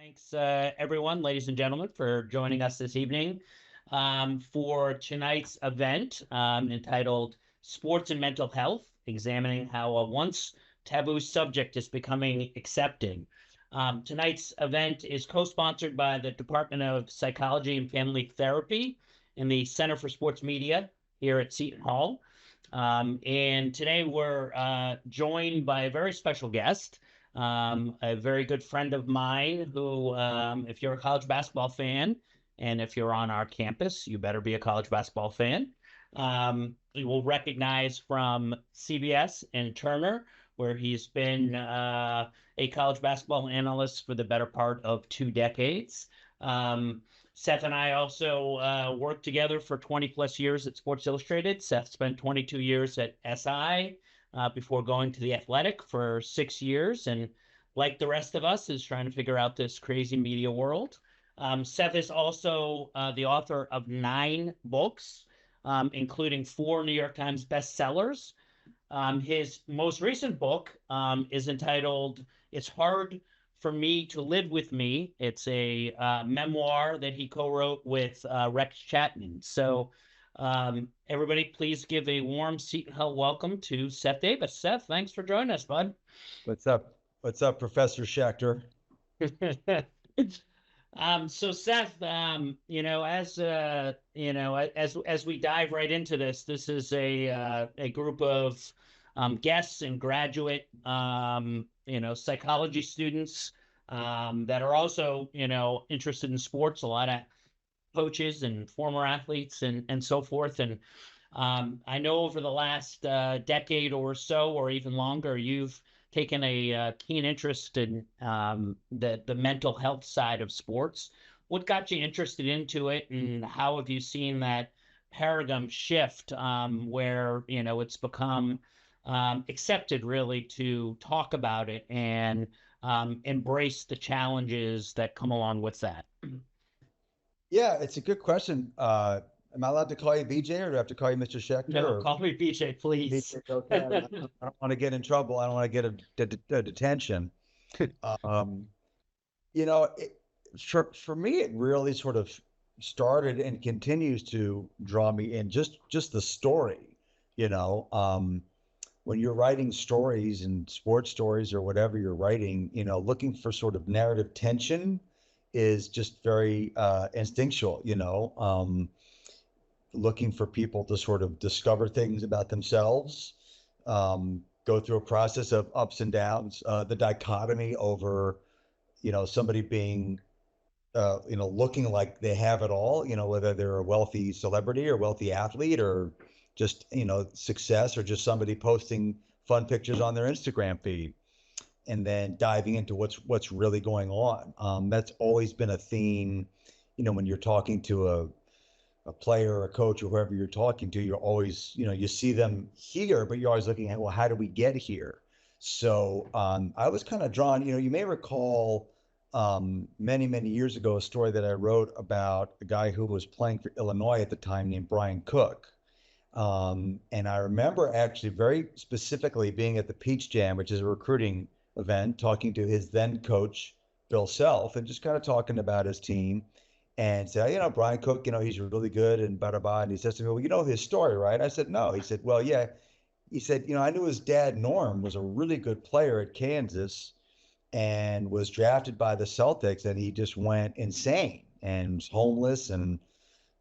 Thanks, everyone, ladies and gentlemen, for joining us this evening for tonight's event entitled Sports and Mental Health, examining how a once taboo subject is becoming accepted. Tonight's event is co-sponsored by the Department of Psychology and Family Therapy and the Center for Sports Media here at Seton Hall. And today we're joined by a very special guest, a very good friend of mine who, if you're a college basketball fan, and if you're on our campus, you better be a college basketball fan. You will recognize from CBS and Turner, where he's been a college basketball analyst for the better part of 2 decades. Seth and I also worked together for 20 plus years at Sports Illustrated. Seth spent 22 years at SI before going to The Athletic for 6 years. And like the rest of us, is trying to figure out this crazy media world. Seth is also the author of 9 books, including 4 New York Times bestsellers. His most recent book is entitled It's Hard for Me to Live with Me. It's a memoir that he co-wrote with Rex Chapman. So everybody, please give a warm Seton Hall welcome to Seth Davis. Seth, thanks for joining us, bud. What's up? What's up, Professor Schuster? So Seth, as we dive right into this, this is a group of guests and graduate psychology students that are also interested in sports. A lot of coaches and former athletes and so forth. And I know over the last decade or so, or even longer, you've taken a keen interest in the mental health side of sports. What got you interested into it, and how have you seen that paradigm shift where it's become accepted really to talk about it and embrace the challenges that come along with that? Yeah, it's a good question. Am I allowed to call you BJ, or do I have to call you Mr. Schechter? No, Or call me BJ, please. BJ, okay. I don't want to get in trouble. I don't want to get a detention. Um, you know, it, for me, it really sort of started and continues to draw me in. Just the story, you know. When you're writing stories and sports stories or whatever you're writing, looking for sort of narrative tension is just very instinctual, looking for people to sort of discover things about themselves, go through a process of ups and downs, the dichotomy over, somebody being, looking like they have it all, whether they're a wealthy celebrity or wealthy athlete or just, success, or just somebody posting fun pictures on their Instagram feed, and then diving into what's really going on. That's always been a theme, when you're talking to a player or a coach or whoever you're talking to. You're always, you see them here, but you're always looking at, well, how do we get here? So I was kind of drawn. You may recall many years ago a story that I wrote about a guy who was playing for Illinois at the time named Brian Cook. And I remember actually very specifically being at the Peach Jam, which is a recruiting event, talking to his then coach, Bill Self, and just kind of talking about his team, and said, Brian Cook, he's really good and blah, blah, blah. And he says to me, well, you know his story, right? I said, no. He said, well, yeah. He said, I knew his dad, Norm, was a really good player at Kansas and was drafted by the Celtics, and he just went insane and was homeless and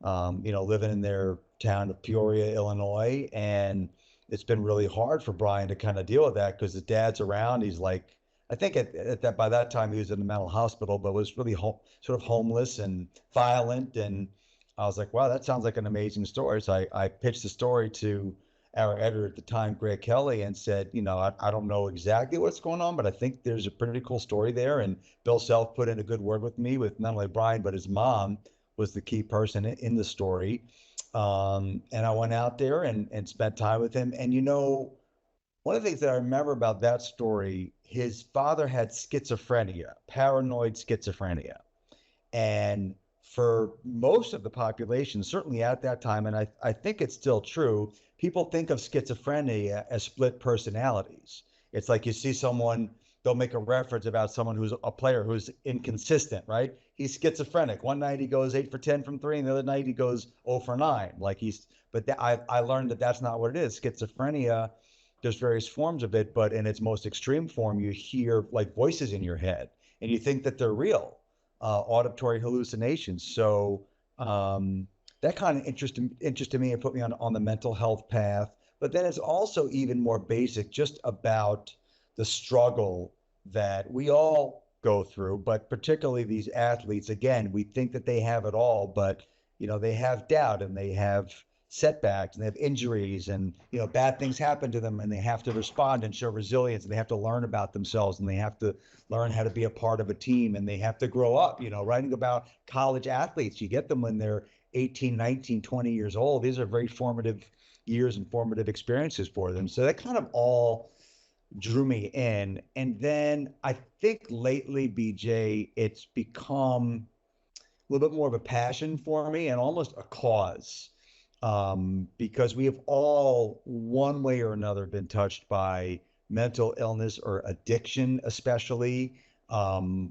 living in their town of Peoria, Illinois. And it's been really hard for Brian to kind of deal with that because his dad's around. He's like, I think at that by that time he was in the mental hospital, but was really sort of homeless and violent. And I was like, wow, that sounds like an amazing story. So I pitched the story to our editor at the time, Greg Kelly, and said, I don't know exactly what's going on, but I think there's a pretty cool story there. And Bill Self put in a good word with me, with not only Brian, but his mom was the key person in the story. And I went out there and spent time with him. And one of the things that I remember about that story, his father had schizophrenia, paranoid schizophrenia. And for most of the population, certainly at that time, and I think it's still true, people think of schizophrenia as split personalities. It's like you see someone, they'll make a reference about someone who's a player who's inconsistent, right? He's schizophrenic. One night he goes 8 for 10 from three, and the other night he goes 0 for 9. Like I learned that that's not what it is. Schizophrenia, there's various forms of it, but in its most extreme form, you hear like voices in your head, and you think that they're real, auditory hallucinations. So that kind of interested me and put me on the mental health path. But then it's also even more basic, just about the struggle that we all go through, but particularly these athletes. Again, we think that they have it all, but they have doubt, and they have setbacks, and they have injuries, and bad things happen to them, and they have to respond and show resilience, and they have to learn about themselves, and they have to learn how to be a part of a team, and they have to grow up. Writing about college athletes, you get them when they're 18, 19, 20 years old. These are very formative years and formative experiences for them. So that kind of all drew me in. And then I think lately, BJ, it's become a little bit more of a passion for me and almost a cause, because we have all, one way or another, been touched by mental illness or addiction, especially,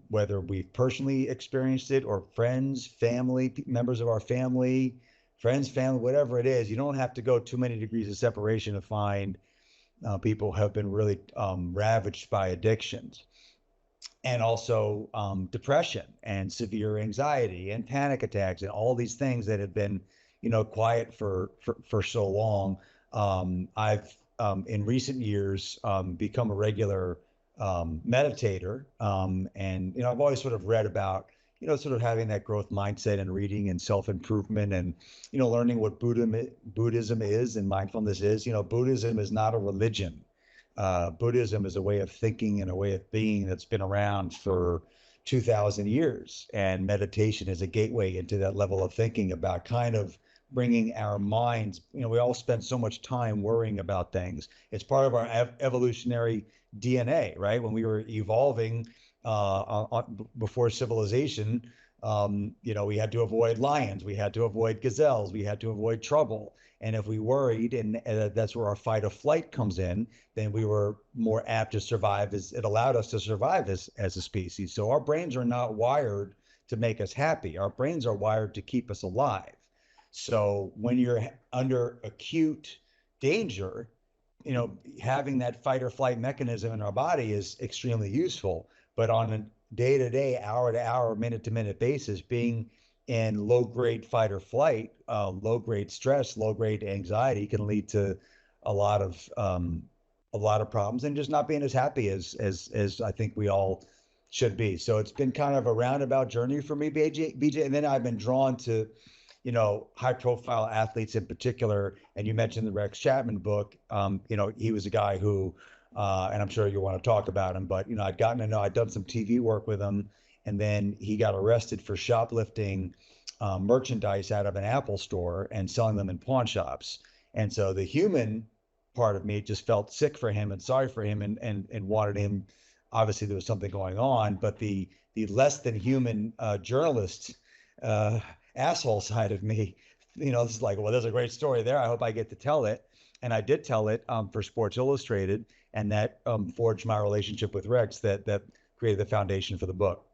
whether we've personally experienced it or friends, family, members of our family, friends, family, whatever it is. You don't have to go too many degrees of separation to find people have been really ravaged by addictions, and also depression and severe anxiety and panic attacks and all these things that have been, quiet for so long. I've in recent years become a regular meditator, and I've always sort of read about, sort of having that growth mindset and reading and self-improvement, and learning what Buddhism is and mindfulness is. Buddhism is not a religion. Buddhism is a way of thinking and a way of being that's been around for 2,000 years. And meditation is a gateway into that level of thinking, about kind of bringing our minds. We all spend so much time worrying about things. It's part of our evolutionary DNA, right? When we were evolving before civilization, we had to avoid lions, we had to avoid gazelles, we had to avoid trouble. And if we worried, and that's where our fight or flight comes in, then we were more apt to survive. As it allowed us to survive as a species. So our brains are not wired to make us happy. Our brains are wired to keep us alive. So when you're under acute danger, having that fight or flight mechanism in our body is extremely useful. But on a day to day, hour to hour, minute to minute basis, being in low grade fight or flight, low grade stress, low grade anxiety can lead to a lot of problems, and just not being as happy as I think we all should be. So it's been kind of a roundabout journey for me, BJ. And then I've been drawn to, high profile athletes in particular. And you mentioned the Rex Chapman book. He was a guy who, and I'm sure you want to talk about him, but, I'd gotten to know, I'd done some TV work with him, and then he got arrested for shoplifting merchandise out of an Apple store and selling them in pawn shops. And so the human part of me just felt sick for him and sorry for him, and wanted him. Obviously, there was something going on, but the less than human journalist uh, asshole side of me, this is like, well, there's a great story there. I hope I get to tell it. And I did tell it for Sports Illustrated, and that forged my relationship with Rex, that created the foundation for the book.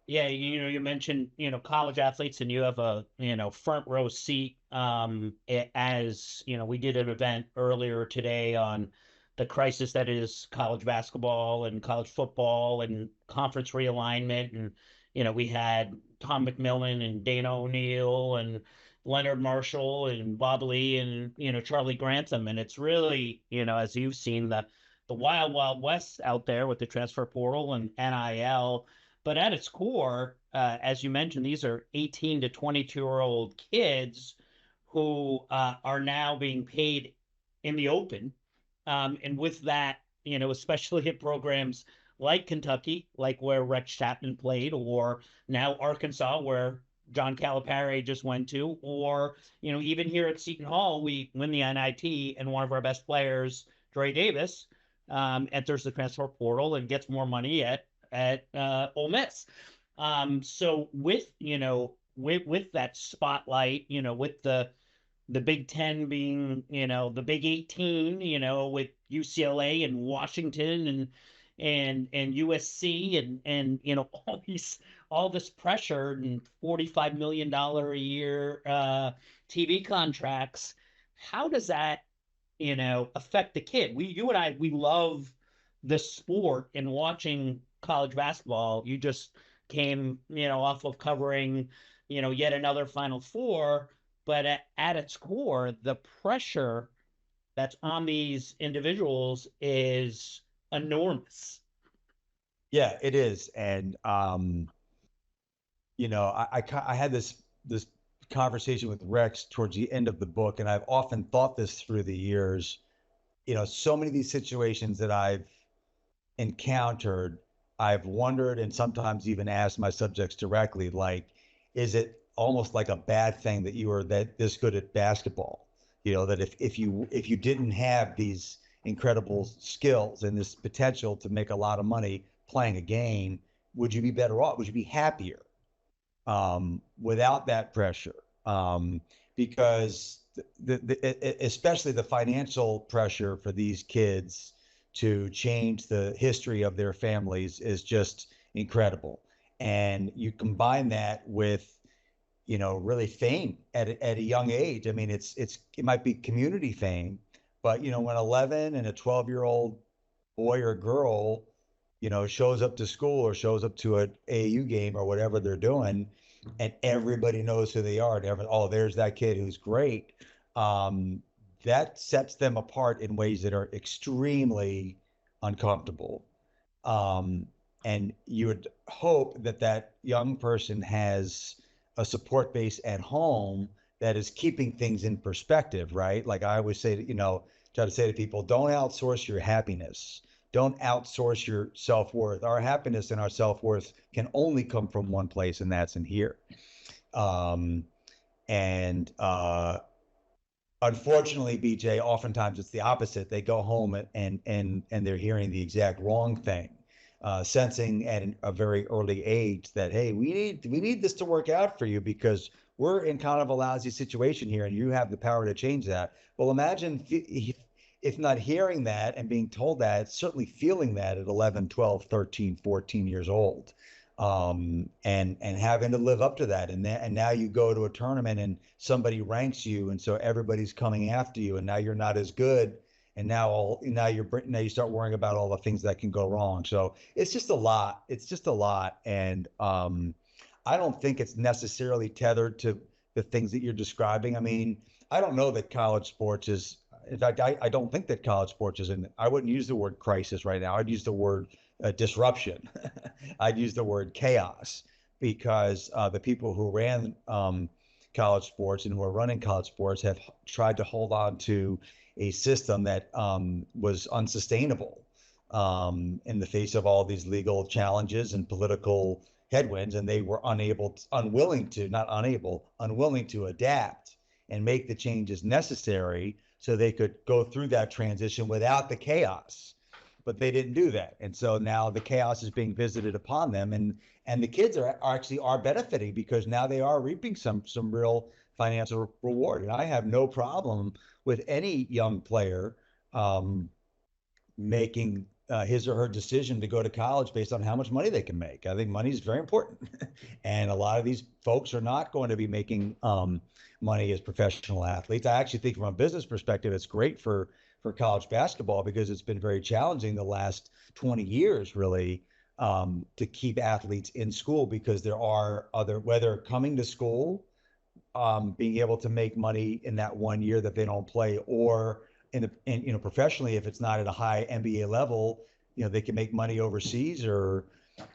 Yeah, you mentioned, college athletes, and you have a, front row seat, as, we did an event earlier today on the crisis that is college basketball and college football and conference realignment. And, we had Tom McMillan and Dana O'Neill and Leonard Marshall and Bob Lee and, Charlie Grantham. And it's really, as you've seen, the wild, wild west out there with the transfer portal and NIL. But at its core, as you mentioned, these are 18 to 22-year-old kids who are now being paid in the open. And with that, especially at programs like Kentucky, like where Rex Chapman played, or now Arkansas, where John Calipari just went to, or, even here at Seton Hall, we win the NIT, and one of our best players, Dre Davis, enters the transfer portal and gets more money at Ole Miss. So with with that spotlight, with the Big Ten being, the Big 18, with UCLA and Washington, and USC and all this pressure and $45 million a year TV contracts. How does that affect the kid? You and I, we love the sport and watching college basketball. You just came, off of covering, yet another Final Four. But at its core, the pressure that's on these individuals is enormous. Yeah, it is. And I had this conversation with Rex towards the end of the book, and I've often thought this through the years. So many of these situations that I've encountered, I've wondered and sometimes even asked my subjects directly, like, is it almost like a bad thing that you are that this good at basketball? That if you didn't have these incredible skills and this potential to make a lot of money playing a game, would you be better off? Would you be happier without that pressure? Because especially the financial pressure for these kids to change the history of their families is just incredible. And you combine that with, really fame at a young age. I mean, it might be community fame, but when 11 and a 12-year-old boy or girl, shows up to school or shows up to an AU game or whatever they're doing, and everybody knows who they are. And oh, there's that kid who's great. Um, that sets them apart in ways that are extremely uncomfortable. Um, and you would hope that that young person has a support base at home that is keeping things in perspective, right? Like I always say, try to say to people, don't outsource your happiness. Don't outsource your self-worth. Our happiness and our self-worth can only come from one place, and that's in here. Um, and Unfortunately, BJ, oftentimes it's the opposite. They go home and they're hearing the exact wrong thing, sensing at a very early age that, hey, we need this to work out for you because we're in kind of a lousy situation here, and you have the power to change that. Well, imagine if not hearing that and being told that, certainly feeling that at 11, 12, 13, 14 years old, and having to live up to that. And now you go to a tournament and somebody ranks you, and so everybody's coming after you, and now you're not as good. And now you start worrying about all the things that can go wrong. So it's just a lot. It's just a lot. And I don't think it's necessarily tethered to the things that you're describing. I mean, I don't know that college sports is, in fact, I don't think that college sports is in, I wouldn't use the word crisis right now. I'd use the word disruption. I'd use the word chaos because the people who ran college sports and who are running college sports have tried to hold on to a system that was unsustainable in the face of all these legal challenges and political headwinds, and they were unwilling to adapt and make the changes necessary so they could go through that transition without the chaos. But they didn't do that, and so now the chaos is being visited upon them, and the kids are actually are benefiting because now they are reaping some real financial reward. And I have no problem with any young player um, making his or her decision to go to college based on how much money they can make. I think money is very important. And a lot of these folks are not going to be making money as professional athletes. I actually think from a business perspective, it's great for college basketball because it's been very challenging the last 20 years, really, to keep athletes in school because there are other, whether coming to school, being able to make money in that 1 year that they don't play, or professionally, if it's not at a high NBA level, they can make money overseas or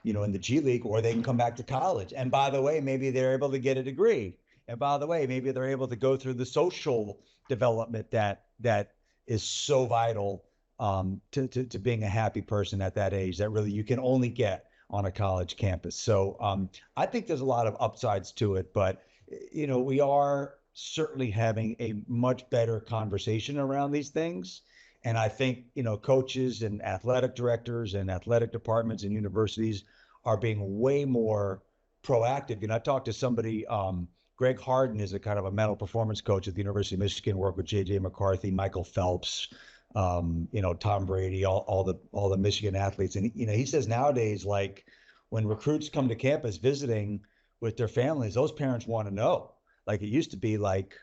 in the G League, or they can come back to college. And by the way, maybe they're able to get a degree. And by the way, maybe they're able to go through the social development that is so vital to being a happy person at that age that really you can only get on a college campus. So I think there's a lot of upsides to it, but we are certainly having a much better conversation around these things. And I think, coaches and athletic directors and athletic departments and universities are being way more proactive. I talked to somebody, Greg Harden is a kind of a mental performance coach at the University of Michigan, worked with JJ McCarthy, Michael Phelps, Tom Brady, all the Michigan athletes. And, he says nowadays, like when recruits come to campus visiting with their families, those parents want to know. Like it used to be like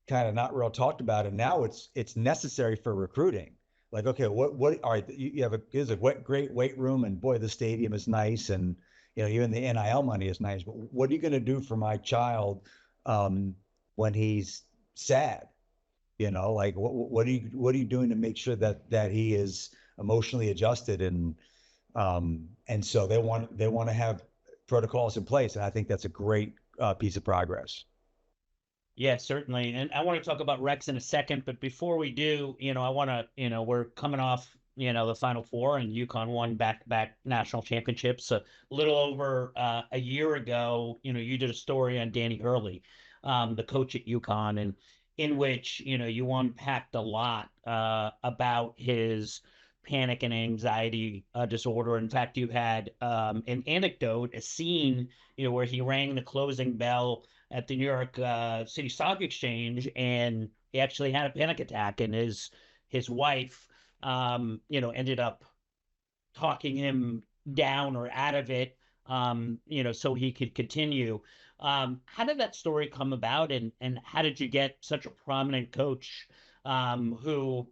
kind of not real talked about, and now it's necessary for recruiting. Like, okay, what all right, you have here's a great weight room, and boy, the stadium is nice, and even the NIL money is nice, but what are you going to do for my child um, when he's sad? Like what are you doing to make sure that he is emotionally adjusted, and so they want to have protocols in place, and I think that's a great piece of progress. Yeah, certainly. And I want to talk about Rex in a second, but before we do, I want to, we're coming off, the Final Four, and UConn won back-to-back national championships a little over a year ago. You did a story on Danny Hurley, the coach at UConn, and in which, you unpacked a lot about his panic and anxiety disorder. In fact, you had an anecdote, a scene, where he rang the closing bell at the New York City Stock Exchange, and he actually had a panic attack, and his wife, ended up talking him down or out of it, so he could continue. How did that story come about, and how did you get such a prominent coach, who,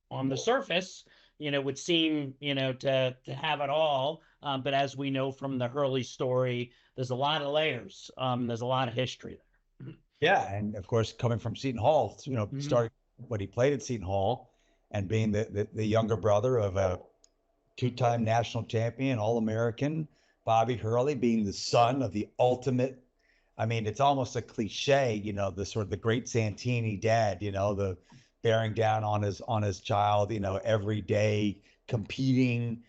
on the surface, would seem, to have it all, but as we know from the Hurley story, there's a lot of layers. There's a lot of history there. Yeah, and of course, coming from Seton Hall, Mhm. starting what he played at Seton Hall, and being the younger brother of a two-time national champion, All-American, Bobby Hurley, being the son of the ultimate. I mean, it's almost a cliche, the sort of the great Santini dad, the bearing down on his child, every day competing,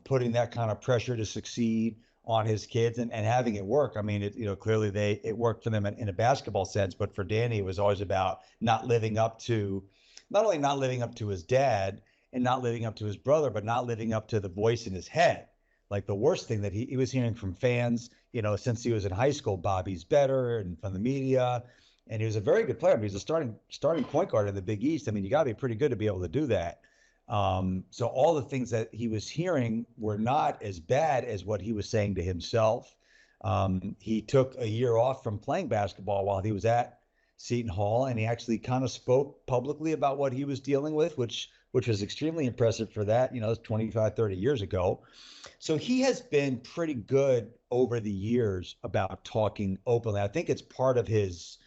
putting that kind of pressure to succeed on his kids, and having it work. I mean, clearly it worked for them in a basketball sense, but for Danny, it was always about not only not living up to his dad and not living up to his brother, but not living up to the voice in his head. Like the worst thing that he was hearing from fans, since he was in high school, Bobby's better, and from the media. And he was a very good player. I mean, he's a starting point guard in the Big East. I mean, you got to be pretty good to be able to do that. So all the things that he was hearing were not as bad as what he was saying to himself. He took a year off from playing basketball while he was at Seton Hall, and he actually kind of spoke publicly about what he was dealing with, which was extremely impressive for that. It's 25, 30 years ago. So he has been pretty good over the years about talking openly. I think it's part of his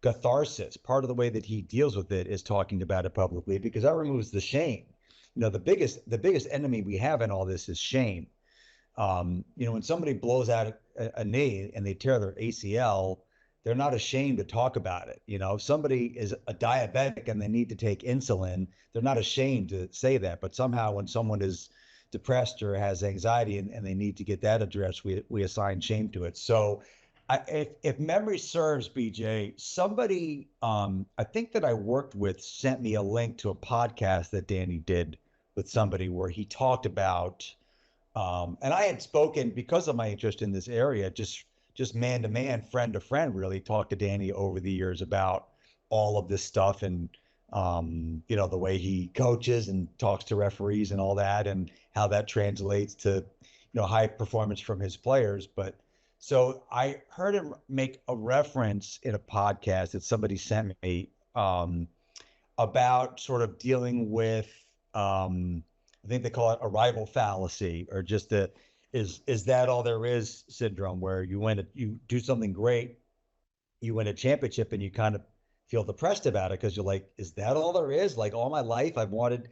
catharsis. Part of the way that he deals with it is talking about it publicly, because that removes the shame. The biggest enemy we have in all this is shame. When somebody blows out a knee and they tear their ACL, they're not ashamed to talk about it. If somebody is a diabetic and they need to take insulin, they're not ashamed to say that. But somehow, when someone is depressed or has anxiety, and they need to get that addressed, we assign shame to it. So, if memory serves, BJ, somebody I think that I worked with sent me a link to a podcast that Danny did with somebody where he talked about and I had spoken, because of my interest in this area, just man to man, friend to friend, really talked to Danny over the years about all of this stuff, and the way he coaches and talks to referees and all that, and how that translates to high performance from his players. But so I heard him make a reference in a podcast that somebody sent me, about sort of dealing with, I think they call it arrival fallacy, or just the is that all there is syndrome, where you do something great, you win a championship, and you kind of feel depressed about it, because you're like, is that all there is? Like, all my life I've wanted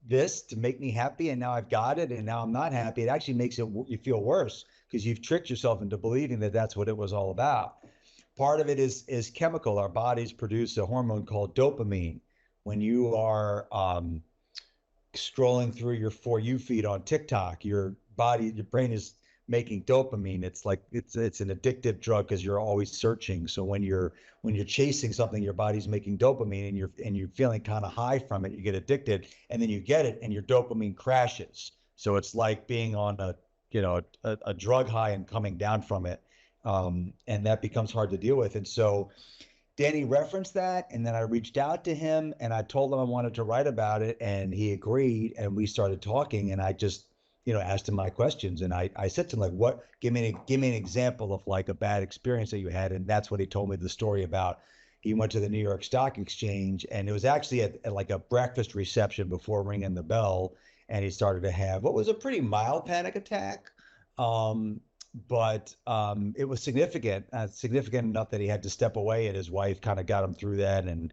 this to make me happy, and now I've got it, and now I'm not happy. It actually makes you feel worse, because you've tricked yourself into believing that that's what it was all about. Part of it is chemical. Our bodies produce a hormone called dopamine. When you are scrolling through your For You feed on TikTok, your brain is making dopamine. It's like it's an addictive drug, because you're always searching. So when you're chasing something, your body's making dopamine, and you're feeling kind of high from it. You get addicted, and then you get it, and your dopamine crashes. So it's like being on a drug high and coming down from it, and that becomes hard to deal with. And so Danny referenced that, and then I reached out to him and I told him I wanted to write about it, and he agreed, and we started talking, and I just, asked him my questions, and I said to him like, what, give me an example of like a bad experience that you had, and that's what he told me the story about. He went to the New York Stock Exchange, and it was actually at like a breakfast reception before ringing the bell, and he started to have what was a pretty mild panic attack. Um, but it was significant enough that he had to step away, and his wife kind of got him through that, and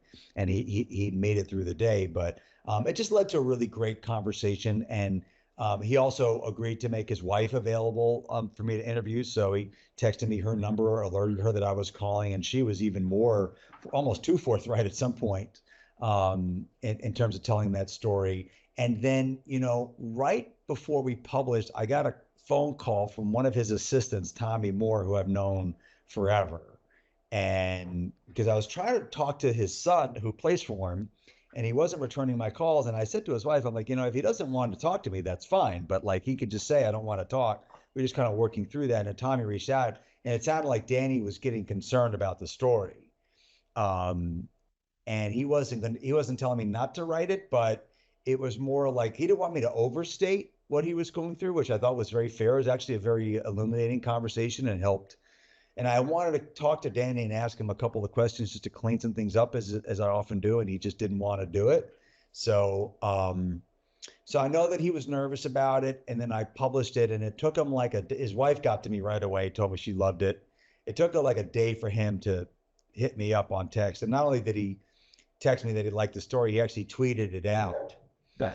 he made it through the day. But it just led to a really great conversation, and he also agreed to make his wife available for me to interview. So he texted me her number, alerted her that I was calling, and she was even more, almost too forthright at some point in terms of telling that story. And then, right before we published, I got a phone call from one of his assistants, Tommy Moore, who I've known forever. And because I was trying to talk to his son who plays for him, and he wasn't returning my calls. And I said to his wife, I'm like, if he doesn't want to talk to me, that's fine. But like, he could just say, I don't want to talk. We're just kind of working through that. And Tommy reached out, and it sounded like Danny was getting concerned about the story. Um, and he wasn't telling me not to write it, but it was more like he didn't want me to overstate what he was going through, which I thought was very fair. It was actually a very illuminating conversation and helped. And I wanted to talk to Danny and ask him a couple of questions just to clean some things up, as I often do, and he just didn't want to do it. So I know that he was nervous about it, and then I published it, and it took him like his wife got to me right away, told me she loved it. It took like a day for him to hit me up on text, and not only did he text me that he liked the story, he actually tweeted it out. Okay.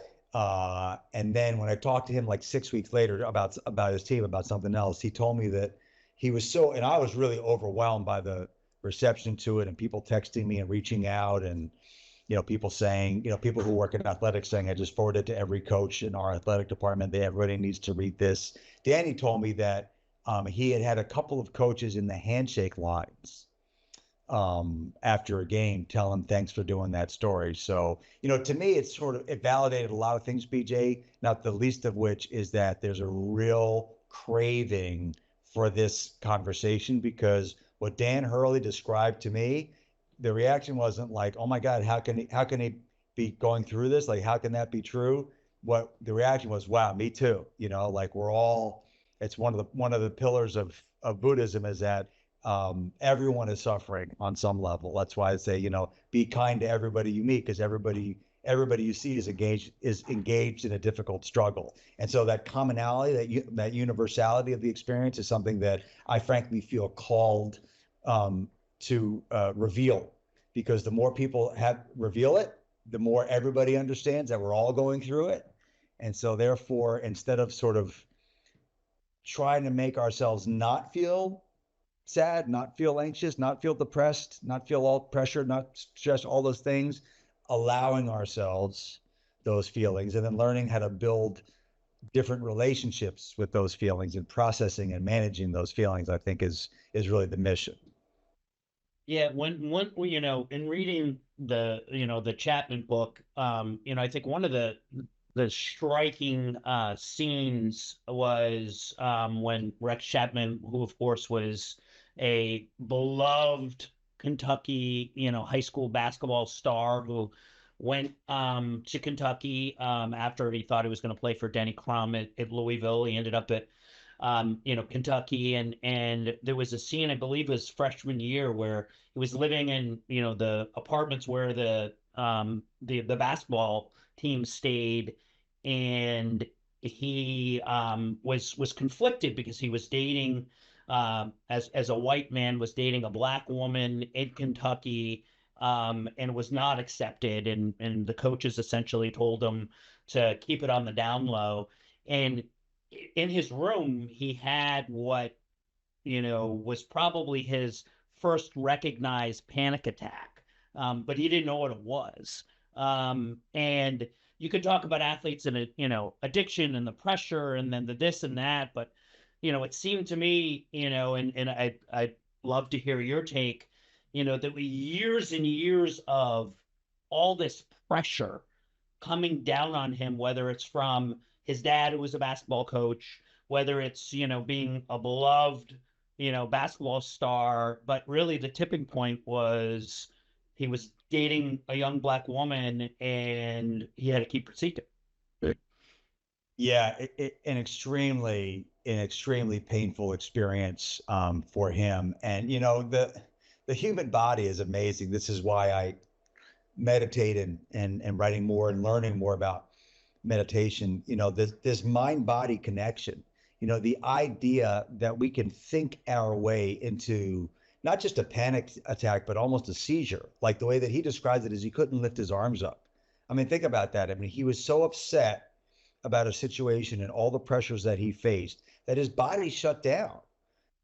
And then when I talked to him like 6 weeks later about his team, about something else, he told me that he was so, and I was really overwhelmed by the reception to it, and people texting me and reaching out, and people saying, people who work in athletics saying, I just forwarded it to every coach in our athletic department. Everybody needs to read this. Danny told me that he had had a couple of coaches in the handshake lines after a game tell him thanks for doing that story. So, to me, it validated a lot of things, BJ, not the least of which is that there's a real craving for this conversation, because what Dan Hurley described to me, the reaction wasn't like, oh my God, how can he be going through this? Like, how can that be true? What the reaction was, wow, me too. Like it's one of the pillars of Buddhism is that everyone is suffering on some level. That's why I say, be kind to everybody you meet, because everybody you see is engaged in a difficult struggle. And so that commonality, that universality of the experience is something that I frankly feel called to reveal, because the more people reveal it, the more everybody understands that we're all going through it. And so therefore, instead of sort of trying to make ourselves not feel sad, not feel anxious, not feel depressed, not feel all pressure, not stress, all those things, allowing ourselves those feelings, and then learning how to build different relationships with those feelings, and processing and managing those feelings, I think is really the mission. Yeah, when in reading the Chapman book, I think one of the striking scenes was when Rex Chapman, who of course was a beloved Kentucky, high school basketball star who went to Kentucky after he thought he was going to play for Denny Crum at Louisville. He ended up at Kentucky, and there was a scene, I believe it was freshman year, where he was living in, the apartments where the basketball team stayed, and he was conflicted because he was dating as a white man was dating a black woman in Kentucky, and was not accepted, and the coaches essentially told him to keep it on the down low. And in his room, he had what, was probably his first recognized panic attack, but he didn't know what it was. And you could talk about athletes and, addiction and the pressure and then the this and that, but, it seemed to me, and I'd love to hear your take, that we years and years of all this pressure coming down on him, whether it's from his dad, who was a basketball coach, whether it's, being a beloved, basketball star, but really the tipping point was he was dating a young black woman and he had to keep her secret. Yeah, an extremely painful experience for him. And the human body is amazing. This is why I meditate and writing more and learning more about meditation. This mind body connection. The idea that we can think our way into not just a panic attack, but almost a seizure. Like the way that he describes it is he couldn't lift his arms up. I mean, think about that. I mean, he was so upset about a situation and all the pressures that he faced that his body shut down.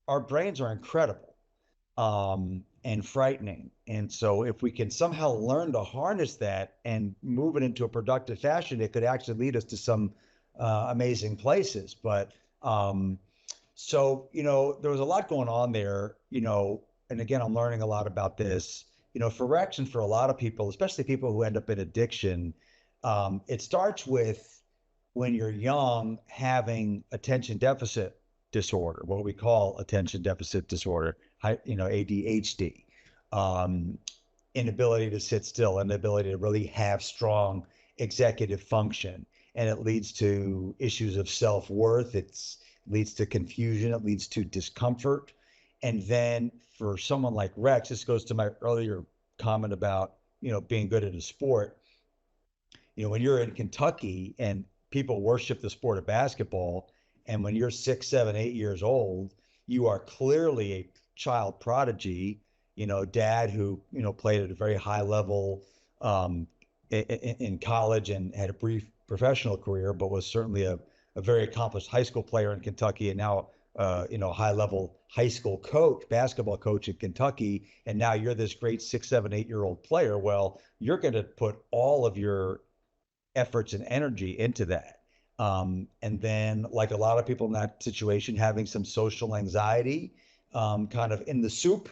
Our brains are incredible and frightening. And so, if we can somehow learn to harness that and move it into a productive fashion, it could actually lead us to some amazing places. But there was a lot going on there, and again, I'm learning a lot about this. For Rex and for a lot of people, especially people who end up in addiction, it starts with when you're young having attention deficit disorder, what we call attention deficit disorder, ADHD, um, inability to sit still, inability to really have strong executive function. And it leads to issues of self-worth. It leads to confusion. It leads to discomfort. And then for someone like Rex, this goes to my earlier comment about, being good at a sport. When you're in Kentucky and people worship the sport of basketball, and when you're 6, 7, 8 years old, you are clearly a child prodigy, dad who, played at a very high level in college and had a brief professional career, but was certainly a very accomplished high school player in Kentucky and now, high level high school coach, basketball coach in Kentucky. And now you're this great 6, 7, 8 year old player. Well, you're going to put all of your efforts and energy into that. And then, like a lot of people in that situation, having some social anxiety, kind of in the soup.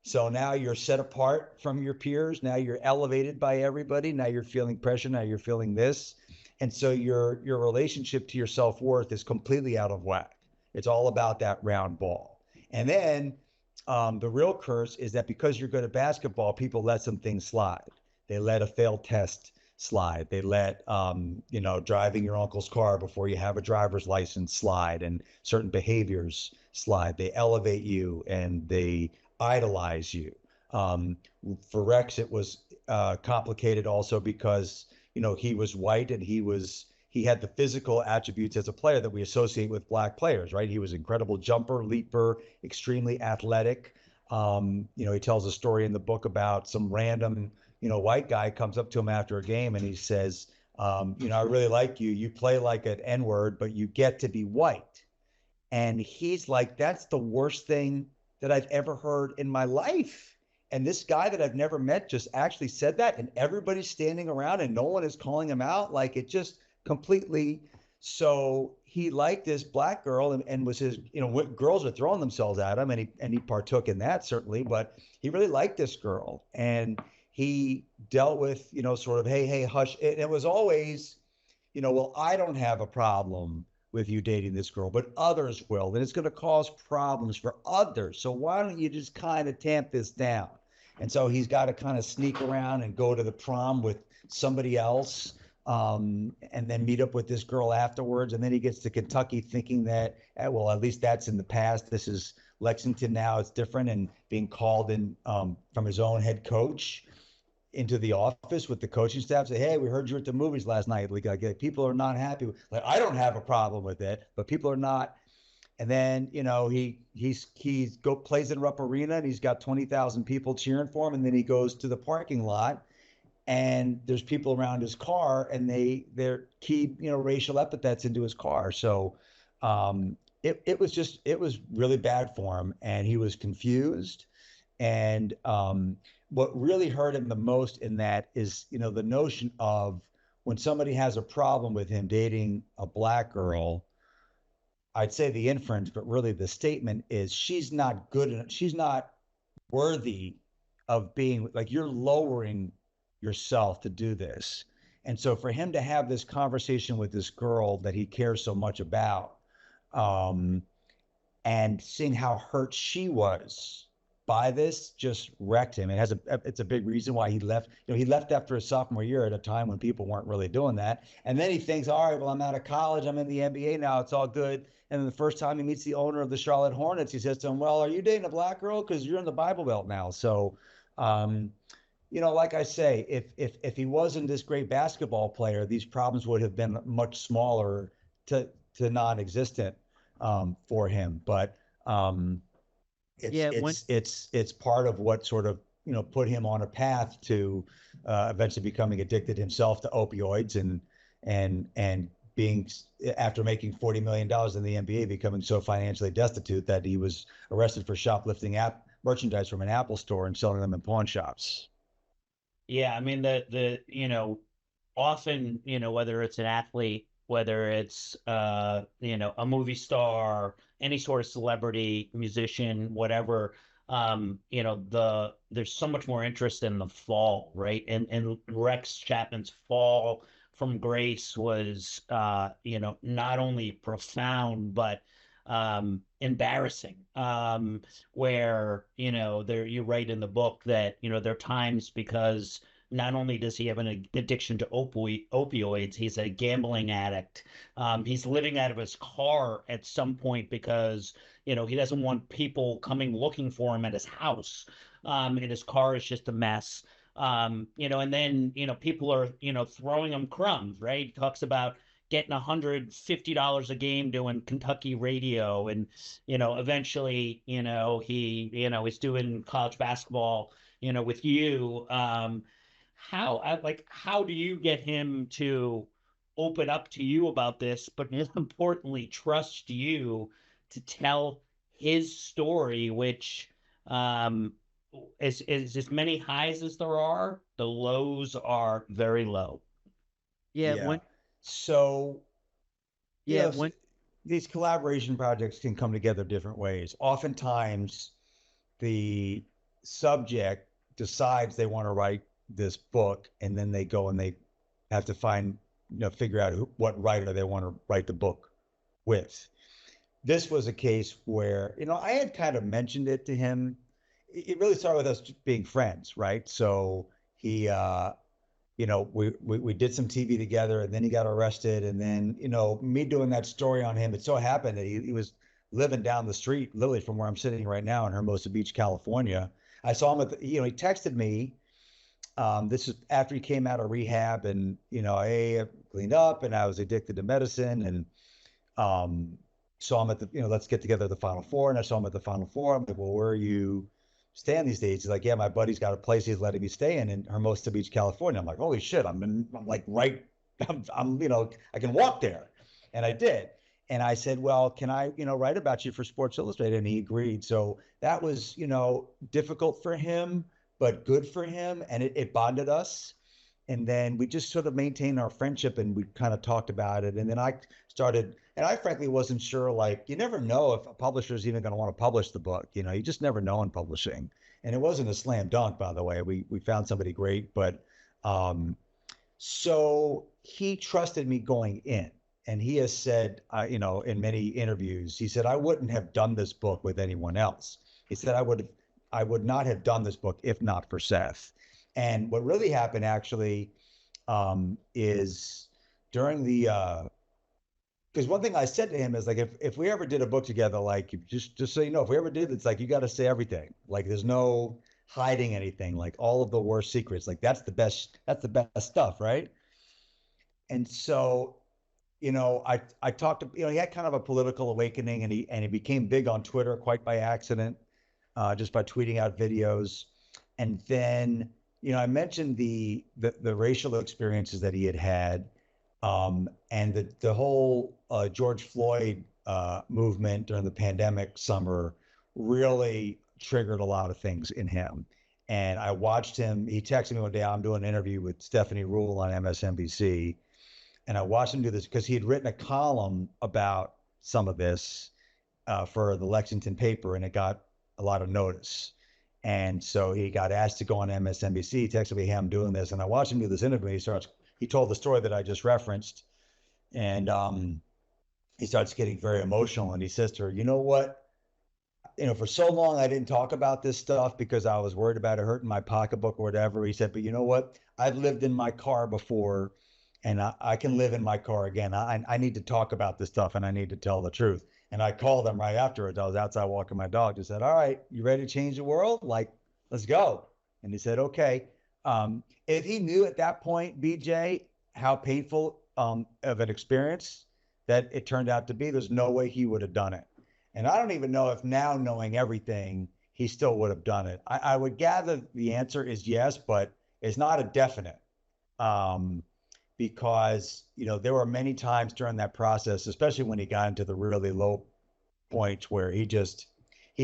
So now you're set apart from your peers. Now you're elevated by everybody. Now you're feeling pressure. Now you're feeling this. And so your relationship to your self-worth is completely out of whack. It's all about that round ball. And then the real curse is that because you're good at basketball, people let some things slide. They let a failed test slide. They let, driving your uncle's car before you have a driver's license slide, and certain behaviors slide. They elevate you and they idolize you. Um, for Rex, it was complicated also because, he was white and he had the physical attributes as a player that we associate with black players, right? He was an incredible jumper, leaper, extremely athletic. He tells a story in the book about some random, white guy comes up to him after a game and he says, I really like you. You play like an N word, but you get to be white. And he's like, that's the worst thing that I've ever heard in my life. And this guy that I've never met just actually said that, and everybody's standing around and no one is calling him out. Like it just completely. So he liked this black girl and was his, girls are throwing themselves at him, and he partook in that certainly, but he really liked this girl. And he dealt with, sort of, hey, hush. It was always, well, I don't have a problem with you dating this girl, but others will. And it's going to cause problems for others. So why don't you just kind of tamp this down? And so he's got to kind of sneak around and go to the prom with somebody else, and then meet up with this girl afterwards. And then he gets to Kentucky thinking that, well, at least that's in the past. This is Lexington now. It's different. And being called in from his own head coach into the office with the coaching staff, say, hey, we heard you were at the movies last night. Like people are not happy. Like, I don't have a problem with it, but people are not. And then, he's plays in Rupp Arena and he's got 20,000 people cheering for him. And then he goes to the parking lot and there's people around his car and they're keyed, racial epithets into his car. So it was really bad for him, and he was confused. And what really hurt him the most in that is, the notion of when somebody has a problem with him dating a black girl. I'd say the inference, but really the statement is she's not good enough. She's not worthy of being, like, you're lowering yourself to do this. And so for him to have this conversation with this girl that he cares so much about, um, and seeing how hurt she was by this just wrecked him. It's a big reason why he left. He left after his sophomore year at a time when people weren't really doing that. And then he thinks, all right, well, I'm out of college. I'm in the NBA now. It's all good. And then the first time he meets the owner of the Charlotte Hornets, he says to him, well, are you dating a black girl? Because you're in the Bible Belt now. So, um, like I say, if he wasn't this great basketball player, these problems would have been much smaller to non-existent for him. But it's Yeah, when it's it's it's part of what sort of put him on a path to eventually becoming addicted himself to opioids and being, after making $40 million in the NBA, becoming so financially destitute that he was arrested for shoplifting merchandise from an Apple store and selling them in pawn shops. Yeah, I mean often, whether it's an athlete, whether it's a movie star, any sort of celebrity, musician, whatever, there's so much more interest in the fall, right? And Rex Chapman's fall from grace was not only profound but embarrassing. Where, there you write in the book that, there are times because not only does he have an addiction to opioids, he's a gambling addict. He's living out of his car at some point because, he doesn't want people coming looking for him at his house. And his car is just a mess. And then, people are, throwing him crumbs, right? He talks about getting $150 a game doing Kentucky radio. And, eventually, he's doing college basketball, with you. How do you get him to open up to you about this, but more importantly, trust you to tell his story, which um is as many highs as there are, the lows are very low. yeah, Yeah. when So, you yeah, know, when these collaboration projects can come together different ways. Oftentimes, the subject decides they want to write this book, and then they go and they have to figure out what writer they want to write the book with. This was a case where, I had kind of mentioned it to him. It really started with us being friends, right? So he, we did some TV together, and then he got arrested. And then, me doing that story on him, it so happened that he was living down the street, literally from where I'm sitting right now in Hermosa Beach, California. I saw him he texted me. This is after he came out of rehab, and, hey, I cleaned up and I was addicted to medicine. And um, saw him at let's get together at the Final Four. And I saw him at the Final Four. I'm like, well, where are you staying these days? He's like, yeah, my buddy's got a place he's letting me stay in Hermosa Beach, California. I'm like, holy shit, I'm like right, I can walk there. And I did. And I said, well, can I, write about you for Sports Illustrated? And he agreed. So that was, difficult for him, but good for him. And it bonded us. And then we just sort of maintained our friendship, and we kind of talked about it. And then I started, and I frankly wasn't sure, like, you never know if a publisher is even going to want to publish the book. You just never know in publishing. And it wasn't a slam dunk, by the way. We found somebody great, but so he trusted me going in. And he has said, in many interviews, he said, I wouldn't have done this book with anyone else. He said, I would not have done this book if not for Seth. And what really happened actually is during the because one thing I said to him is, like, if we ever did a book together, like, just so you know, if we ever did, it's like you got to say everything. Like, there's no hiding anything. Like, all of the worst secrets. Like, that's the best. That's the best stuff, right? And so, I talked to, he had kind of a political awakening, and he became big on Twitter quite by accident, just by tweeting out videos. And then, I mentioned the racial experiences that he had had, and the whole George Floyd movement during the pandemic summer really triggered a lot of things in him. And I watched him. He texted me one day, I'm doing an interview with Stephanie Rule on MSNBC. And I watched him do this because he had written a column about some of this for the Lexington paper, and it got a lot of notice. And so he got asked to go on MSNBC. He texted me, hey, I'm doing this. And I watched him do this interview. He told the story that I just referenced. And he starts getting very emotional. And he says to her, you know what? for so long I didn't talk about this stuff because I was worried about it hurting my pocketbook or whatever. He said, but you know what? I've lived in my car before, and I can live in my car again. I need to talk about this stuff, and I need to tell the truth. And I called him right afterwards. I was outside walking my dog. Just said, all right, you ready to change the world? Like, let's go. And he said, okay. If he knew at that point, BJ, how painful of an experience that it turned out to be, there's no way he would have done it. And I don't even know if now, knowing everything, he still would have done it. I would gather the answer is yes, but it's not a definite. Um, because, there were many times during that process, especially when he got into the really low points where he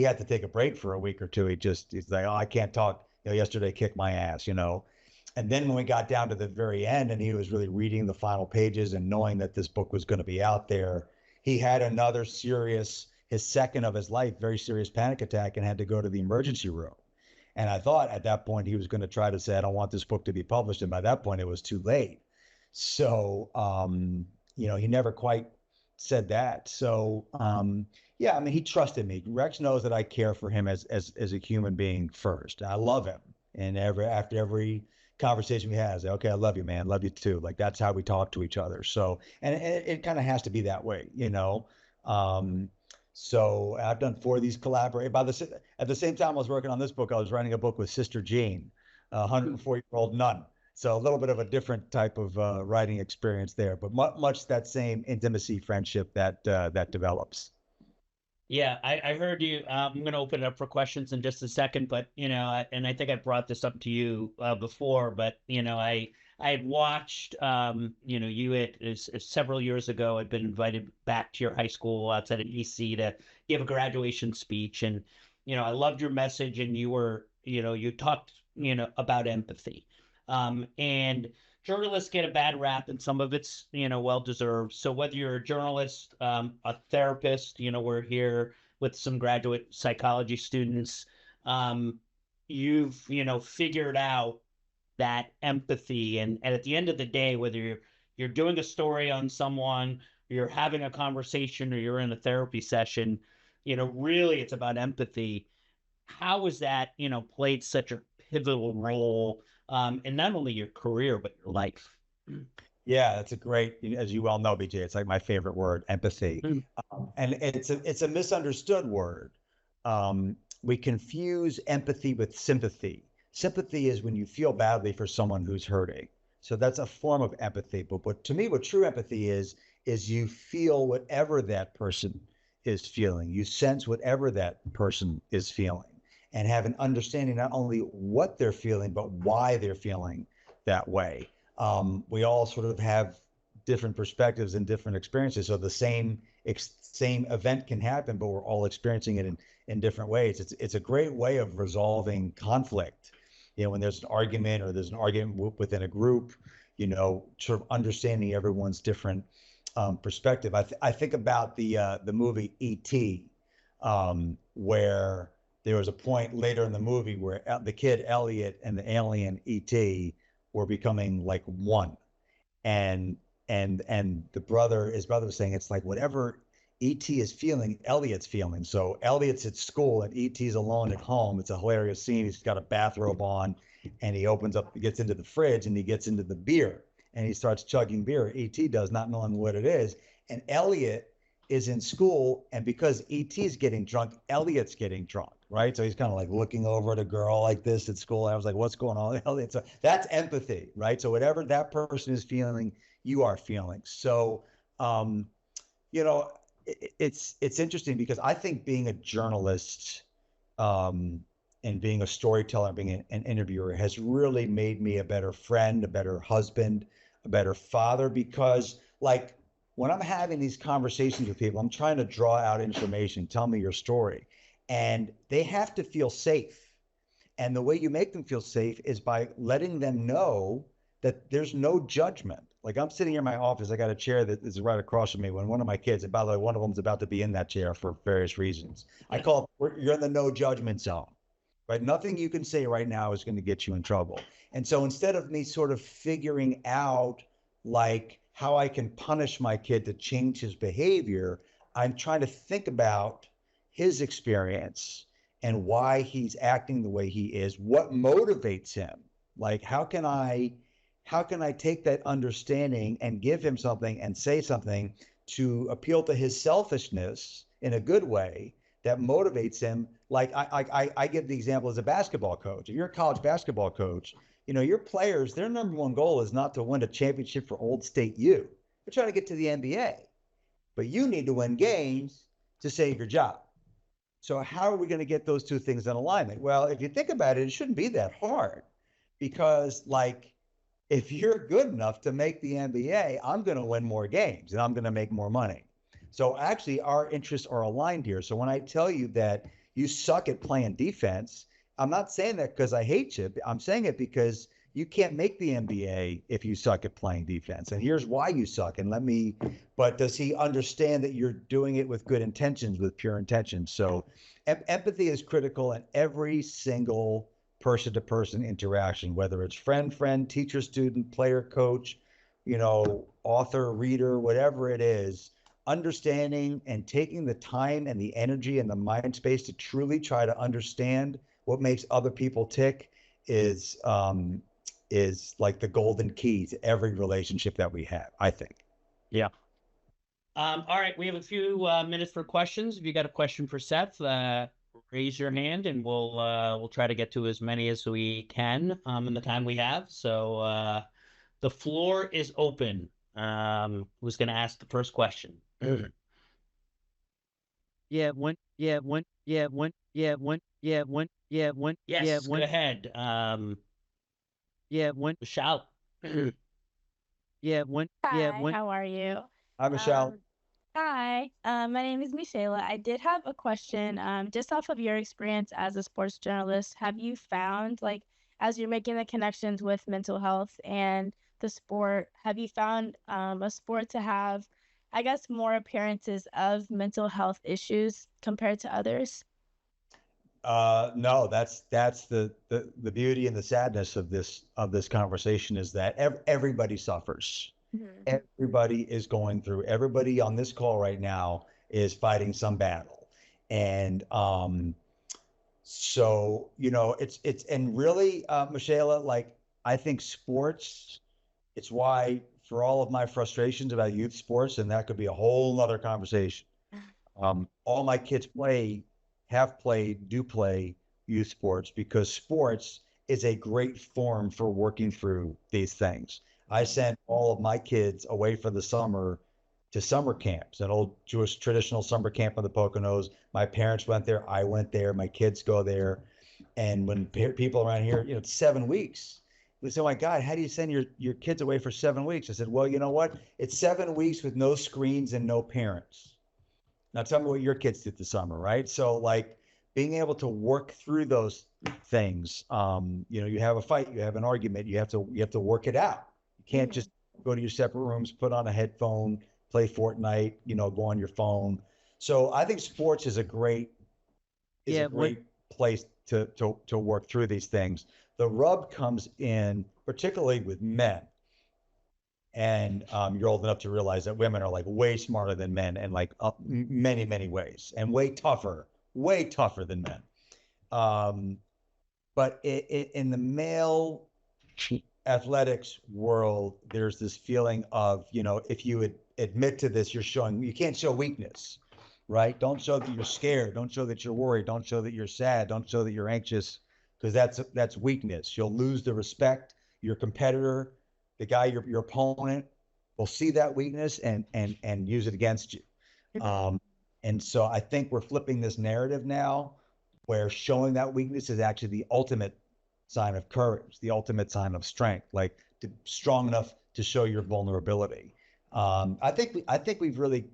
had to take a break for a week or two. He's like, oh, I can't talk. Yesterday kicked my ass. And then when we got down to the very end and he was really reading the final pages and knowing that this book was going to be out there, he had another his second of his life, very serious panic attack, and had to go to the emergency room. And I thought at that point he was going to try to say, I don't want this book to be published. And by that point, it was too late. So, he never quite said that. So, yeah, I mean, he trusted me. Rex knows that I care for him as a human being first. I love him. And after every conversation we have, I say, okay, I love you, man. Love you too. Like, that's how we talk to each other. So, and it kind of has to be that way. So I've done 4 of these collaborate. At the same time I was working on this book, I was writing a book with Sister Jean, a 104-year-old nun. So a little bit of a different type of writing experience there, but much that same intimacy, friendship that develops. Yeah, I heard you. I'm going to open it up for questions in just a second, but and I think I brought this up to you before, but I had watched, you had several years ago. I'd been invited back to your high school outside of DC to give a graduation speech, and I loved your message, and you talked about empathy, and journalists get a bad rap, and some of it's well deserved. So whether you're a journalist, a therapist, we're here with some graduate psychology students. You've figured out that empathy, and at the end of the day, whether you're doing a story on someone, you're having a conversation, or you're in a therapy session, really it's about empathy. How has that played such a pivotal role in not only your career but your life? Yeah, that's a great, as you well know, BJ, it's like my favorite word, empathy. Mm. And it's a misunderstood word. We confuse empathy with sympathy. Sympathy is when you feel badly for someone who's hurting. So that's a form of empathy. But to me, what true empathy is you feel whatever that person is feeling. You sense whatever that person is feeling and have an understanding not only what they're feeling, but why they're feeling that way. We all sort of have different perspectives and different experiences. So the same event can happen, but we're all experiencing it in different ways. It's a great way of resolving conflict. When there's an argument or there's an argument within a group, sort of understanding everyone's different perspective. I think about the movie E.T., where there was a point later in the movie where the kid Elliot and the alien E.T. were becoming like one, and his brother was saying it's like whatever E.T. is feeling, Elliot's feeling. So Elliot's at school and E.T.'s alone at home. It's a hilarious scene. He's got a bathrobe on, and he gets into the fridge, and he gets into the beer, and he starts chugging beer. E.T. does, not knowing what it is, and Elliot is in school, and because E.T.'s getting drunk, Elliot's getting drunk, right? So he's kind of like looking over at a girl like this at school. I was like, what's going on, Elliot? So that's empathy, right? So whatever that person is feeling, you are feeling. So, it's interesting because I think being a journalist and being a storyteller, being an interviewer has really made me a better friend, a better husband, a better father, because like when I'm having these conversations with people, I'm trying to draw out information, tell me your story, and they have to feel safe. And the way you make them feel safe is by letting them know that there's no judgment. Like I'm sitting here in my office, I got a chair that is right across from me when one of my kids, and by the way, one of them is about to be in that chair for various reasons. I call it, you're in the no judgment zone, right? Nothing you can say right now is going to get you in trouble. And so instead of me sort of figuring out like how I can punish my kid to change his behavior, I'm trying to think about his experience and why he's acting the way he is, what motivates him. Like, how can I take that understanding and give him something and say something to appeal to his selfishness in a good way that motivates him? Like I give the example as a basketball coach. If you're a college basketball coach, your players, their number one goal is not to win a championship for Old State U. They're trying to get to the NBA, but you need to win games to save your job. So how are we going to get those two things in alignment? Well, if you think about it, it shouldn't be that hard, because like, if you're good enough to make the NBA, I'm going to win more games and I'm going to make more money. So actually, our interests are aligned here. So when I tell you that you suck at playing defense, I'm not saying that because I hate you. I'm saying it because you can't make the NBA if you suck at playing defense. And here's why you suck. But does he understand that you're doing it with good intentions, with pure intentions? So empathy is critical in every single person to person interaction, whether it's friend, teacher, student, player, coach, author, reader, whatever it is. Understanding and taking the time and the energy and the mind space to truly try to understand what makes other people tick is like the golden key to every relationship that we have, I think. Yeah. All right, we have a few minutes for questions. If you got a question for Seth, raise your hand, and we'll try to get to as many as we can in the time we have. So the floor is open. Who's going to ask the first question? Yeah, one. Yeah, one. Yeah, one. Yeah, one. Yeah, one. Yeah, one. Yes, Yeah, one. go ahead. Yeah, one. Shout. Yeah, one. Yeah, Hi, one. how are you? Hi, Michelle. Um, Hi, my name is Michaela. I did have a question. Just off of your experience as a sports journalist, have you found, like, as you're making the connections with mental health and the sport, have you found a sport to have, I guess, more appearances of mental health issues compared to others? No, that's the beauty and the sadness of this conversation is that everybody suffers. Mhm. Everybody is going through. Everybody on this call right now is fighting some battle, and so it's and really, Michelle, like, I think sports. It's why, for all of my frustrations about youth sports, and that could be a whole nother conversation. All my kids have played, do play youth sports because sports is a great form for working through these things. I sent all of my kids away for the summer to summer camps, an old Jewish traditional summer camp in the Poconos. My parents went there. I went there. My kids go there. And when people around here, it's 7 weeks. They say, "Oh my God, how do you send your kids away for 7 weeks?" I said, "Well, you know what? It's 7 weeks with no screens and no parents." Now tell me what your kids did this summer, right? So like being able to work through those things. You have a fight, you have an argument, you have to work it out. You can't just go to your separate rooms, put on a headphone, play Fortnite, go on your phone. So I think sports is a great Yeah, one. place to work through these things. The rub comes in particularly with men, and you're old enough to realize that women are like way smarter than men and like many many ways, and way tougher than men. um, but in the male athletics world, there's this feeling of, if you admit to this, you can't show weakness, right? Don't show that you're scared, don't show that you're worried, don't show that you're sad, don't show that you're anxious, because that's weakness. You'll lose the respect. Your competitor, the guy, your opponent, will see that weakness and use it against you. And so I think we're flipping this narrative now, where showing that weakness is actually the ultimate sign of courage, the ultimate sign of strength, like strong enough to show your vulnerability. I think we've really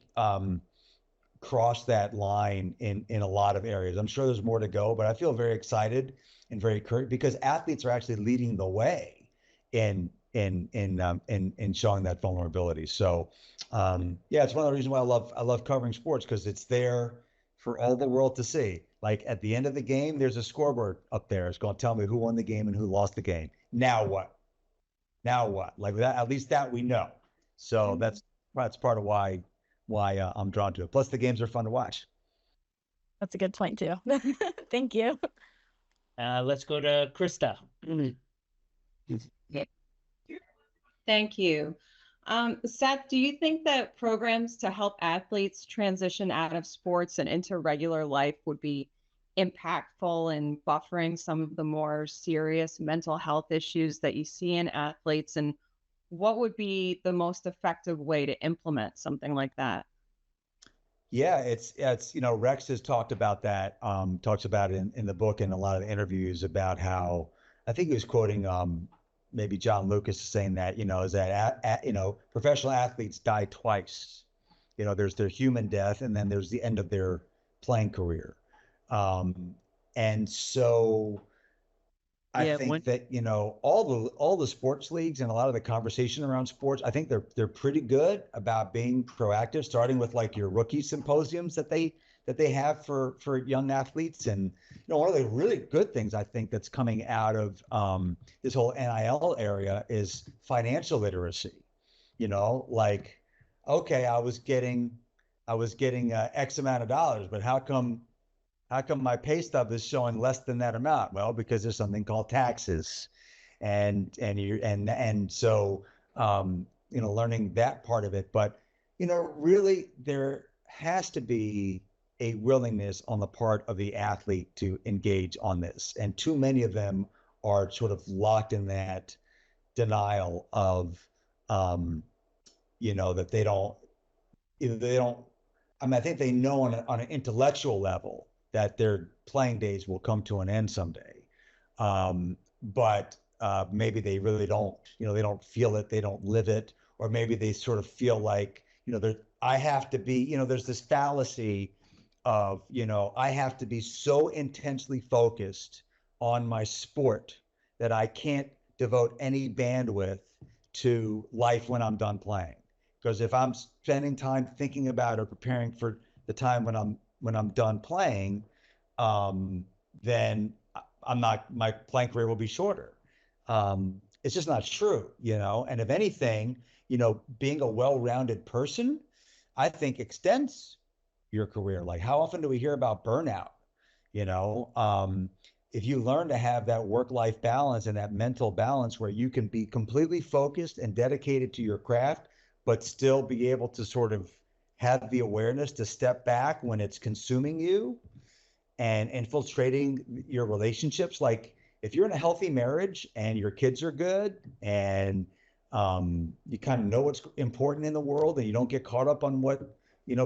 crossed that line in a lot of areas. I'm sure there's more to go, but I feel very excited and very encouraged because athletes are actually leading the way in showing that vulnerability. So yeah, it's one of the reasons why I love covering sports, because it's there for all the world to see. Like at the end of the game, there's a scoreboard up there. It's going to tell me who won the game and who lost the game. Now what? Now what? Like that, at least that we know. So that's part of why I'm drawn to it. Plus, the games are fun to watch. That's a good point too. Thank you. Let's go to Krista. Thank you. Seth, do you think that programs to help athletes transition out of sports and into regular life would be impactful in buffering some of the more serious mental health issues that you see in athletes? And what would be the most effective way to implement something like that? Yeah, it's Rex has talked about that, talks about it in the book and a lot of the interviews about how I think he was quoting maybe John Lucas saying that, is that professional athletes die twice. There's their human death and then there's the end of their playing career. And so I Yeah, think that all the sports leagues and a lot of the conversation around sports, I think they're pretty good about being proactive, starting with like your rookie symposiums that they have for young athletes. And one of the really good things I think that's coming out of this whole NIL area is financial literacy. Like, okay, I was getting X amount of dollars, but how come my pay stub is showing less than that amount? Well, because there's something called taxes, and so learning that part of it. But really, there has to be a willingness on the part of the athlete to engage on this, and too many of them are sort of locked in that denial of that they don't. I mean, I think they know on an intellectual level that their playing days will come to an end someday. But maybe they really don't, they don't feel it, they don't live it, or maybe they sort of feel like, I have to be, there's this fallacy of, I have to be so intensely focused on my sport that I can't devote any bandwidth to life when I'm done playing. Because if I'm spending time thinking about or preparing for the time when I'm done playing, then I'm not my playing career will be shorter. It's just not true. And if anything, being a well-rounded person, I think extends your career. Like how often do we hear about burnout? You know, um, if you learn to have that work-life balance and that mental balance where you can be completely focused and dedicated to your craft, but still be able to sort of have the awareness to step back when it's consuming you and infiltrating your relationships. Like if you're in a healthy marriage and your kids are good and you kind of know what's important in the world and you don't get caught up on what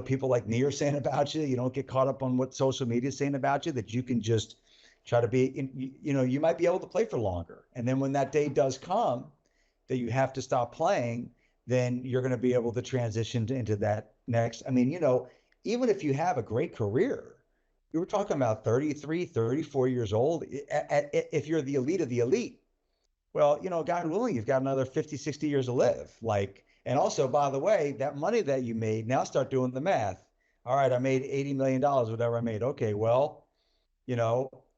people like me are saying about you, you don't get caught up on what social media is saying about you, that you can just try to be you might be able to play for longer, and then when that day does come that you have to stop playing, then you're going to be able to transition into that next. I mean, even if you have a great career, you were talking about 33, 34 years old. If you're the elite of the elite, well, God willing, you've got another 50, 60 years to live. Like, and also, by the way, that money that you made, now start doing the math. All right, I made $80 million, whatever I made. Okay, well,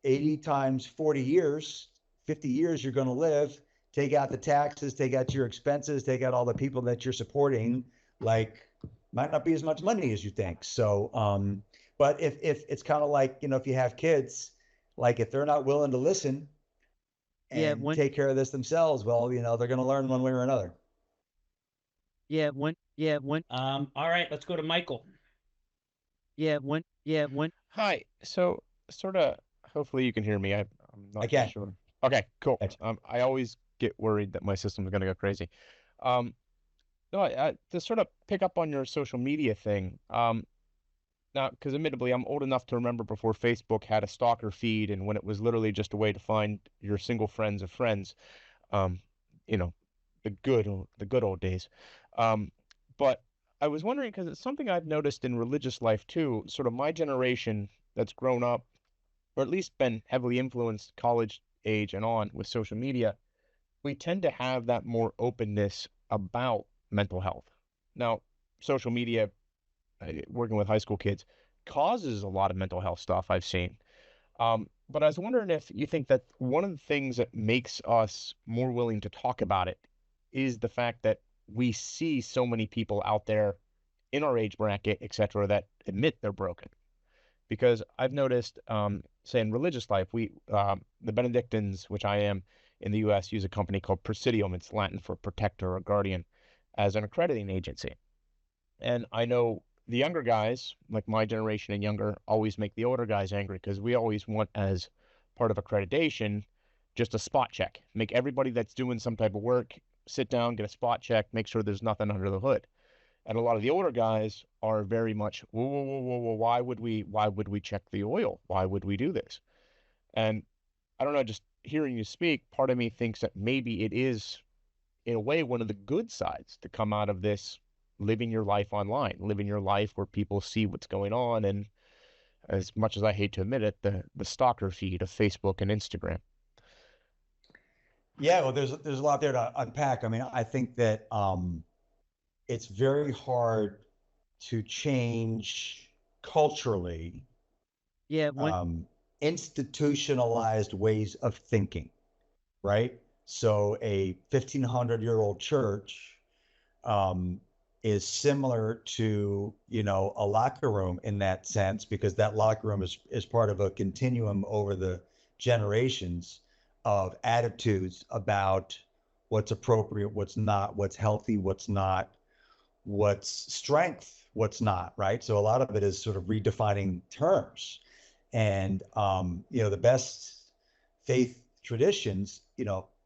80 times 40 years, 50 years you're going to live. Take out the taxes, take out your expenses, take out all the people that you're supporting. Like, might not be as much money as you think. So, but if it's kind of like, if you have kids, like if they're not willing to listen yeah, and one, take care of this themselves, well, they're going to learn one way or another. yeah, one, yeah, one, All right, let's go to Michael. yeah, one, yeah, one. Hi. So, sort of, hopefully you can hear me. I'm I not can. sure. Okay, cool. Gotcha. I always get worried that my system's going to go crazy. Um, no, to sort of pick up on your social media thing. Now, because admittedly, I'm old enough to remember before Facebook had a stalker feed, and when it was literally just a way to find your single friends of friends. Um, you know, the good old days. Um, but I was wondering because it's something I've noticed in religious life too. Sort of my generation that's grown up, or at least been heavily influenced college age and on with social media, we tend to have that more openness about mental health. Now, social media, working with high school kids, causes a lot of mental health stuff I've seen. But I was wondering if you think that one of the things that makes us more willing to talk about it is the fact that we see so many people out there in our age bracket, et cetera, that admit they're broken. because I've noticed, say in religious life, the Benedictines, which I am in the U.S., use a company called Presidium. It's Latin for protector or guardian, as an accrediting agency. And I know the younger guys, like my generation and younger, always make the older guys angry because we always want, as part of accreditation, just a spot check. Make everybody that's doing some type of work sit down, get a spot check, make sure there's nothing under the hood. And a lot of the older guys are very much, whoa, whoa, whoa, whoa, whoa, why would we check the oil? Why would we do this? And I don't know, just hearing you speak, part of me thinks that maybe it is, in a way, one of the good sides to come out of this, living your life online, living your life where people see what's going on. And as much as I hate to admit it, the stalker feed of Facebook and Instagram. Yeah, well, there's a lot there to unpack. I mean, I think that it's very hard to change culturally Yeah, institutionalized ways of thinking, right? So a 1,500-year-old church is similar to, a locker room in that sense, because that locker room is part of a continuum over the generations of attitudes about what's appropriate, what's not, what's healthy, what's not, what's strength, what's not, right? So a lot of it is sort of redefining terms. And, the best faith traditions,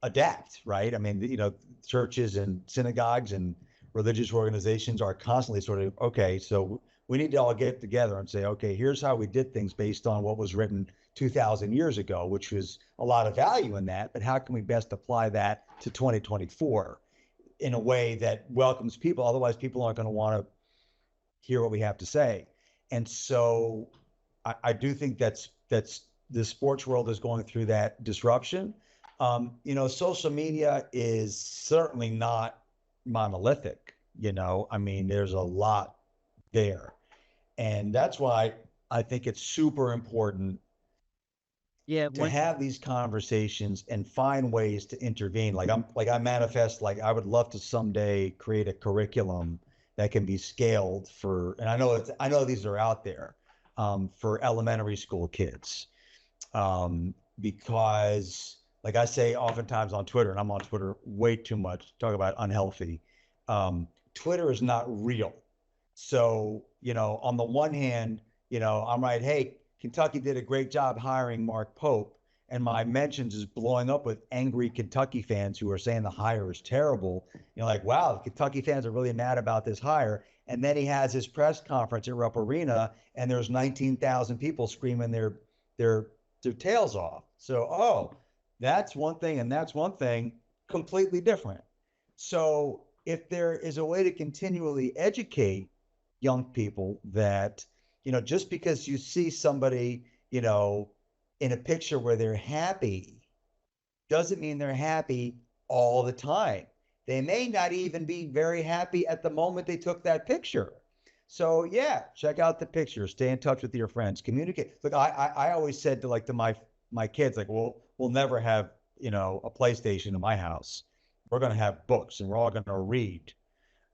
adapt, right? I mean, churches and synagogues and religious organizations are constantly sort of, okay, so we need to all get together and say, okay, here's how we did things based on what was written 2,000 years ago, which was a lot of value in that, but how can we best apply that to 2024 in a way that welcomes people? Otherwise, people aren't going to want to hear what we have to say. And so I do think that's the sports world is going through that disruption. Social media is certainly not monolithic. I mean, there's a lot there, and that's why I think it's super important to have these conversations and find ways to intervene. I manifest, like I would love to someday create a curriculum that can be scaled for, and I know these are out there, for elementary school kids, because like I say oftentimes on Twitter, and I'm on Twitter way too much, talk about unhealthy. Twitter is not real. So, on the one hand, I'm right, hey, Kentucky did a great job hiring Mark Pope, and my mentions is blowing up with angry Kentucky fans who are saying the hire is terrible. Like, wow, the Kentucky fans are really mad about this hire. And then he has his press conference at Rupp Arena, and there's 19,000 people screaming their tails off. So, that's one thing, and that's one thing completely different. So if there is a way to continually educate young people that, just because you see somebody, in a picture where they're happy, doesn't mean they're happy all the time. They may not even be very happy at the moment they took that picture. So yeah, check out the picture, stay in touch with your friends, communicate. Look, I always said to my kids, like, we'll never have, a PlayStation in my house. We're going to have books and we're all going to read.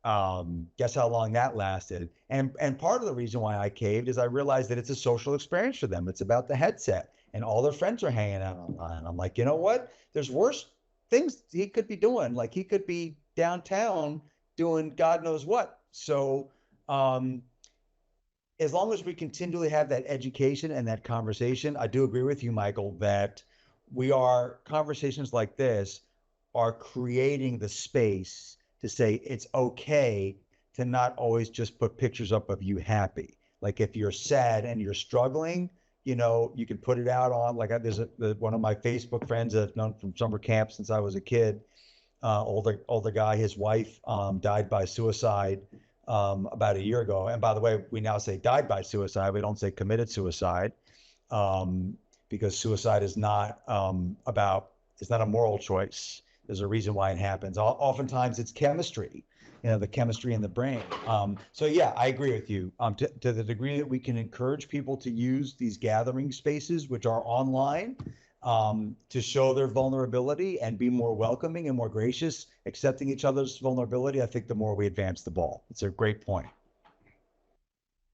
Guess how long that lasted? And part of the reason why I caved is I realized that it's a social experience for them. It's about the headset, and all their friends are hanging out online. I'm like, you know what? There's worse things he could be doing. Like he could be downtown doing God knows what. So, as long as we continually have that education and that conversation, I do agree with you, Michael, that conversations like this are creating the space to say it's okay to not always just put pictures up of you happy. Like if you're sad and you're struggling, you can put it out on, like there's one of my Facebook friends that I've known from summer camp since I was a kid, older guy, his wife died by suicide about a year ago. And by the way, we now say died by suicide. We don't say committed suicide, because suicide is not it's not a moral choice. There's a reason why it happens. Oftentimes it's chemistry, the chemistry in the brain. So yeah, I agree with you. To the degree that we can encourage people to use these gathering spaces, which are online, to show their vulnerability and be more welcoming and more gracious, accepting each other's vulnerability, I think the more we advance the ball. It's a great point.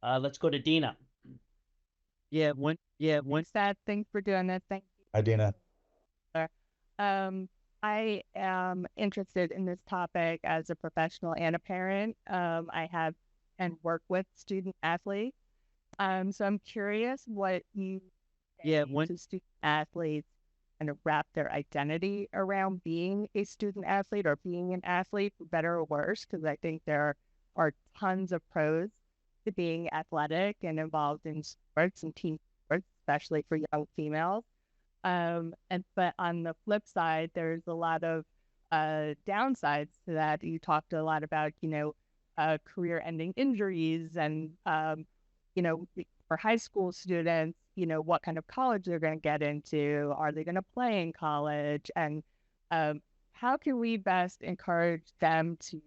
Let's go to Dina. Yeah, one. Sad. Thanks for doing this. Thank Hi, Dina. you. I am interested in this topic as a professional and a parent. I have and work with student athletes. So I'm curious what you Yeah, say one. to student athletes and to wrap their identity around being a student athlete or being an athlete, for better or worse, because I think there are tons of pros to being athletic and involved in sports and team sports, especially for young females. And but on the flip side, there's a lot of downsides to that. You talked a lot about, career-ending injuries and for high school students, what kind of college they're going to get into. Are they going to play in college? And how can we best encourage them to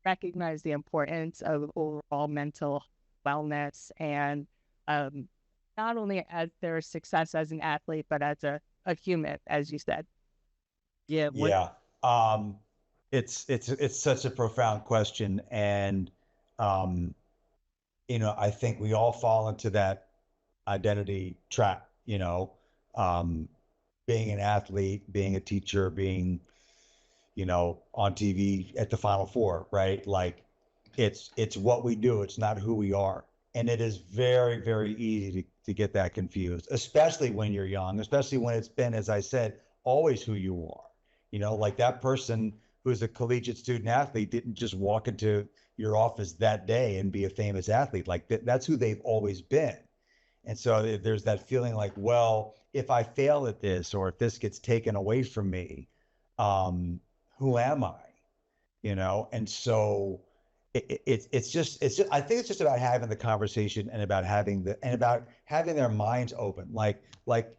recognize the importance of overall mental wellness and not only as their success as an athlete, but as a human, as you said. Yeah, one. Yeah. Um, it's such a profound question, and um, I think we all fall into that identity trap. Um, being an athlete, being a teacher, being on TV at the Final Four, right? Like it's what we do. It's not who we are. And it is very, very easy to get that confused, especially when you're young, especially when it's been, as I said, always who you are. Like that person who's a collegiate student athlete didn't just walk into your office that day and be a famous athlete. Like that's who they've always been. And so there's that feeling like, well, if I fail at this or if this gets taken away from me, um, who am I? And so it's just I think it's just about having the conversation and about having their minds open. Like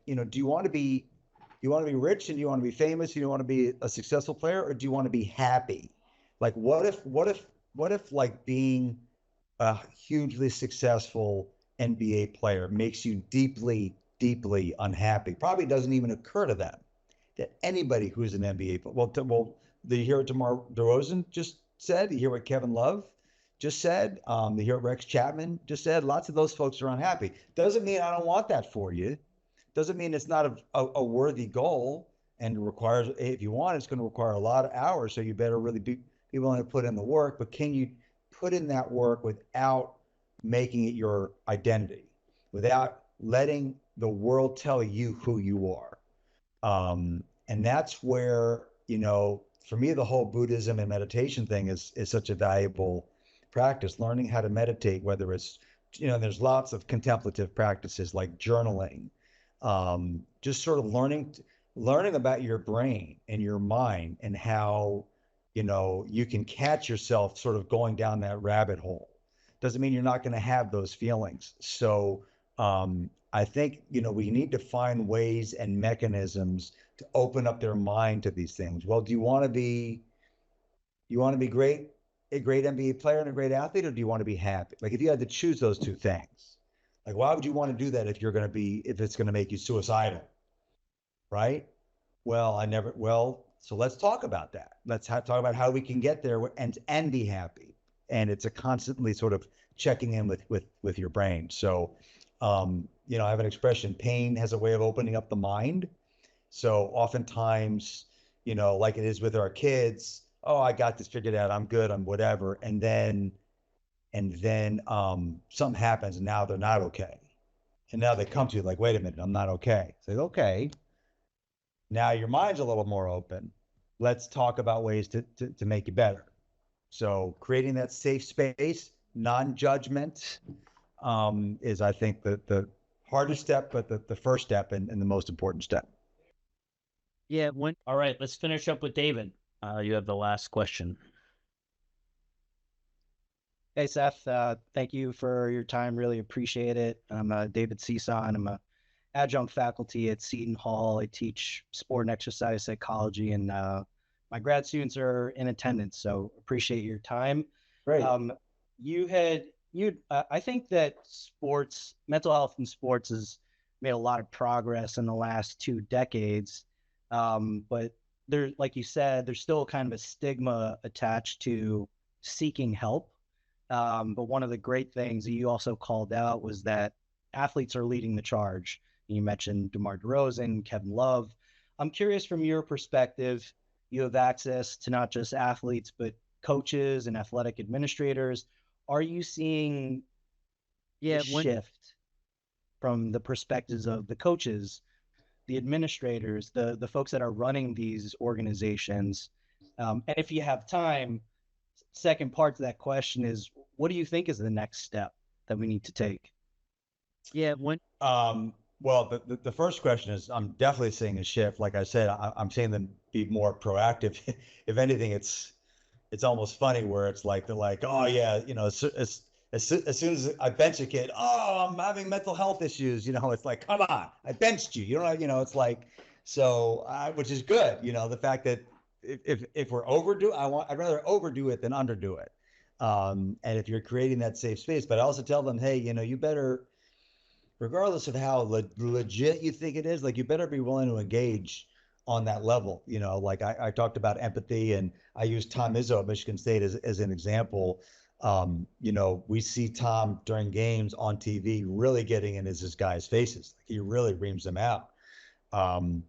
do you want to be rich and you want to be famous, you want to be a successful player, or do you want to be happy? Like what if like being a hugely successful NBA player makes you deeply, deeply unhappy? Probably doesn't even occur to them that anybody who's an NBA player. Well, did you hear what DeMar DeRozan just said? You hear what Kevin Love just said? You hear what Rex Chapman just said? Lots of those folks are unhappy. Doesn't mean I don't want that for you. Doesn't mean it's not a worthy goal, and it requires, if you want, it's going to require a lot of hours. So you better really be willing to put in the work. But can you put in that work without making it your identity, without letting the world tell you who you are? And that's where, for me, the whole Buddhism and meditation thing is such a valuable practice. Learning how to meditate, whether it's, there's lots of contemplative practices like journaling, just sort of learning about your brain and your mind and how, you can catch yourself sort of going down that rabbit hole. Doesn't mean you're not going to have those feelings. So I think, we need to find ways and mechanisms to open up their mind to these things. Well, do you want to be great, a great NBA player and a great athlete, or do you want to be happy? Like if you had to choose those two things, like why would you want to do that if it's going to make you suicidal, right? So let's talk about that. Talk about how we can get there and be happy. And it's a constantly sort of checking in with your brain. So, I have an expression: pain has a way of opening up the mind. So oftentimes, like it is with our kids, oh, I got this figured out, I'm good, I'm whatever, and then something happens, and now they're not okay, and now they come to you like, wait a minute, I'm not okay. Say, okay, now your mind's a little more open. Let's talk about ways to make you better. So creating that safe space, non-judgment, is, I think, the hardest step, but the first step and the most important step. Yeah, one. All right, let's finish up with David. You have the last question. Hey, Seth, thank you for your time. Really appreciate it. I'm David Seeson. I'm a adjunct faculty at Seton Hall. I teach sport and exercise psychology, and my grad students are in attendance, so appreciate your time. Great. I think that mental health in sports has made a lot of progress in the last 2 decades. But like you said, there's still kind of a stigma attached to seeking help. But one of the great things that you also called out was that athletes are leading the charge. You mentioned DeMar DeRozan, Kevin Love. I'm curious from your perspective, you have access to not just athletes, but coaches and athletic administrators. Are you seeing Yeah, a shift from the perspectives of the coaches, the administrators, the folks that are running these organizations? And if you have time, second part to that question is, what do you think is the next step that we need to take? yeah, when Well, the first question is, I'm definitely seeing a shift. Like I said, I'm seeing them be more proactive. If anything, it's almost funny where it's like they're like, oh yeah, as soon as I bench a kid, oh, I'm having mental health issues. It's like, come on, I benched you. It's like, so which is good. The fact that if we're overdue, I'd rather overdo it than underdo it. And if you're creating that safe space, but I also tell them, hey, you better, regardless of how legit you think it is, like you better be willing to engage on that level. Like I talked about empathy, and I used Tom Izzo at Michigan State as an example. We see Tom during games on TV really getting in his guys' faces. Like he really reams them out. Um,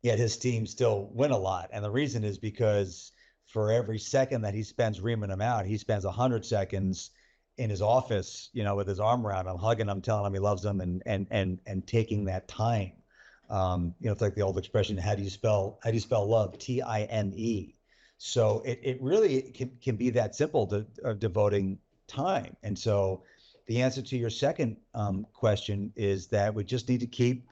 Yet his team still win a lot. And the reason is because for every second that he spends reaming them out, he spends 100 seconds in his office, with his arm around him, hugging him, telling him he loves him, and taking that time. It's like the old expression, how do you spell love? Time. So it really can be that simple to devoting time. And so the answer to your second question is that we just need to keep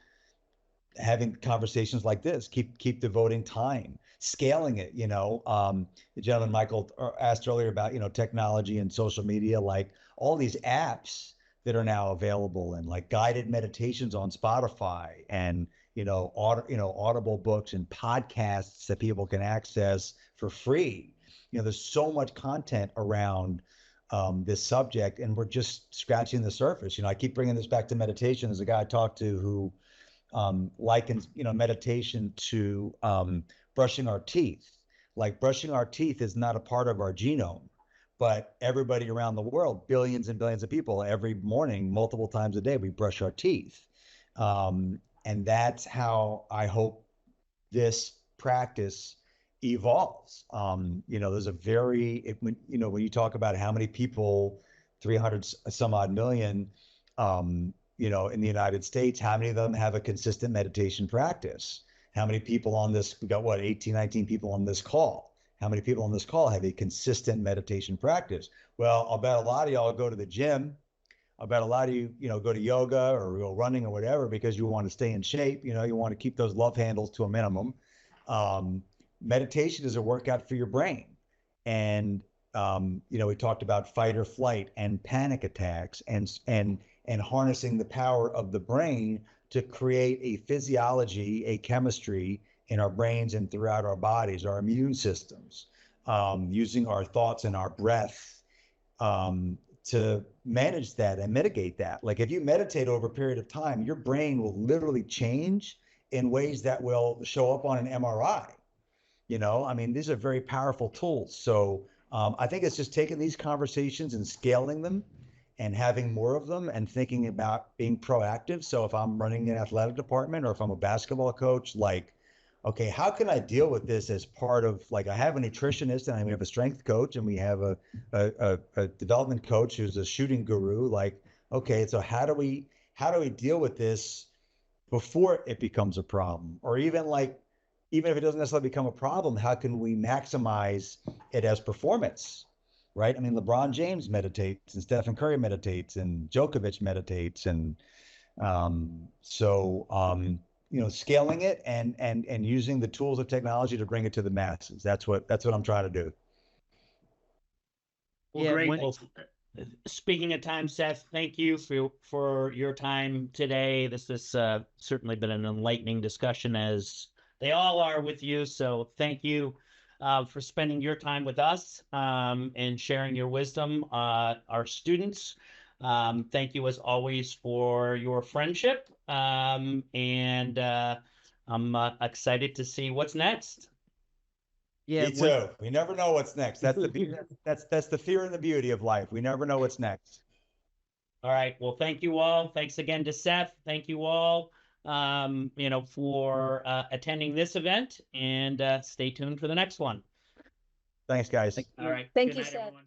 having conversations like this, keep devoting time, scaling it. The gentleman Michael asked earlier about technology and social media, like all these apps that are now available, and like guided meditations on Spotify, and audible books and podcasts that people can access for free. There's so much content around this subject, and we're just scratching the surface. I keep bringing this back to meditation. There's a guy I talked to who likens meditation to brushing our teeth. Like brushing our teeth is not a part of our genome, but everybody around the world, billions and billions of people, every morning, multiple times a day, we brush our teeth. And that's how I hope this practice evolves. There's a when you talk about how many people, 300 some odd million, in the United States, how many of them have a consistent meditation practice? How many people on this, we got what, 18, 19 people on this call. How many people on this call have a consistent meditation practice? Well, I'll bet a lot of y'all go to the gym. I bet a lot of you, go to yoga or go running or whatever because you want to stay in shape. You want to keep those love handles to a minimum. Meditation is a workout for your brain. And, we talked about fight or flight and panic attacks and harnessing the power of the brain to create a physiology, a chemistry in our brains and throughout our bodies, our immune systems, using our thoughts and our breath to manage that and mitigate that. Like if you meditate over a period of time, your brain will literally change in ways that will show up on an MRI. These are very powerful tools. So I think it's just taking these conversations and scaling them and having more of them and thinking about being proactive. So if I'm running an athletic department or if I'm a basketball coach, like, okay, how can I deal with this as part of, like, I have a nutritionist and we have a strength coach and we have a development coach who's a shooting guru. Like, okay, so how do we deal with this before it becomes a problem? Or even if it doesn't necessarily become a problem, how can we maximize it as performance? Right? LeBron James meditates and Stephen Curry meditates and Djokovic meditates. And scaling it and using the tools of technology to bring it to the masses. That's what I'm trying to do. Well, Yeah, great. when- Well, speaking of time, Seth, thank you for your time today. This has certainly been an enlightening discussion, as they all are with you. So thank you for spending your time with us and sharing your wisdom. Our students, thank you as always for your friendship. And I'm excited to see what's next. yeah, Me too. We never know what's next. That's the beauty. That's the fear and the beauty of life. We never know what's next. All right. Well, thank you all. Thanks again to Seth. Thank you all, for attending this event, and stay tuned for the next one. Thanks, guys. All right. Thank Good you, night, Seth. everyone.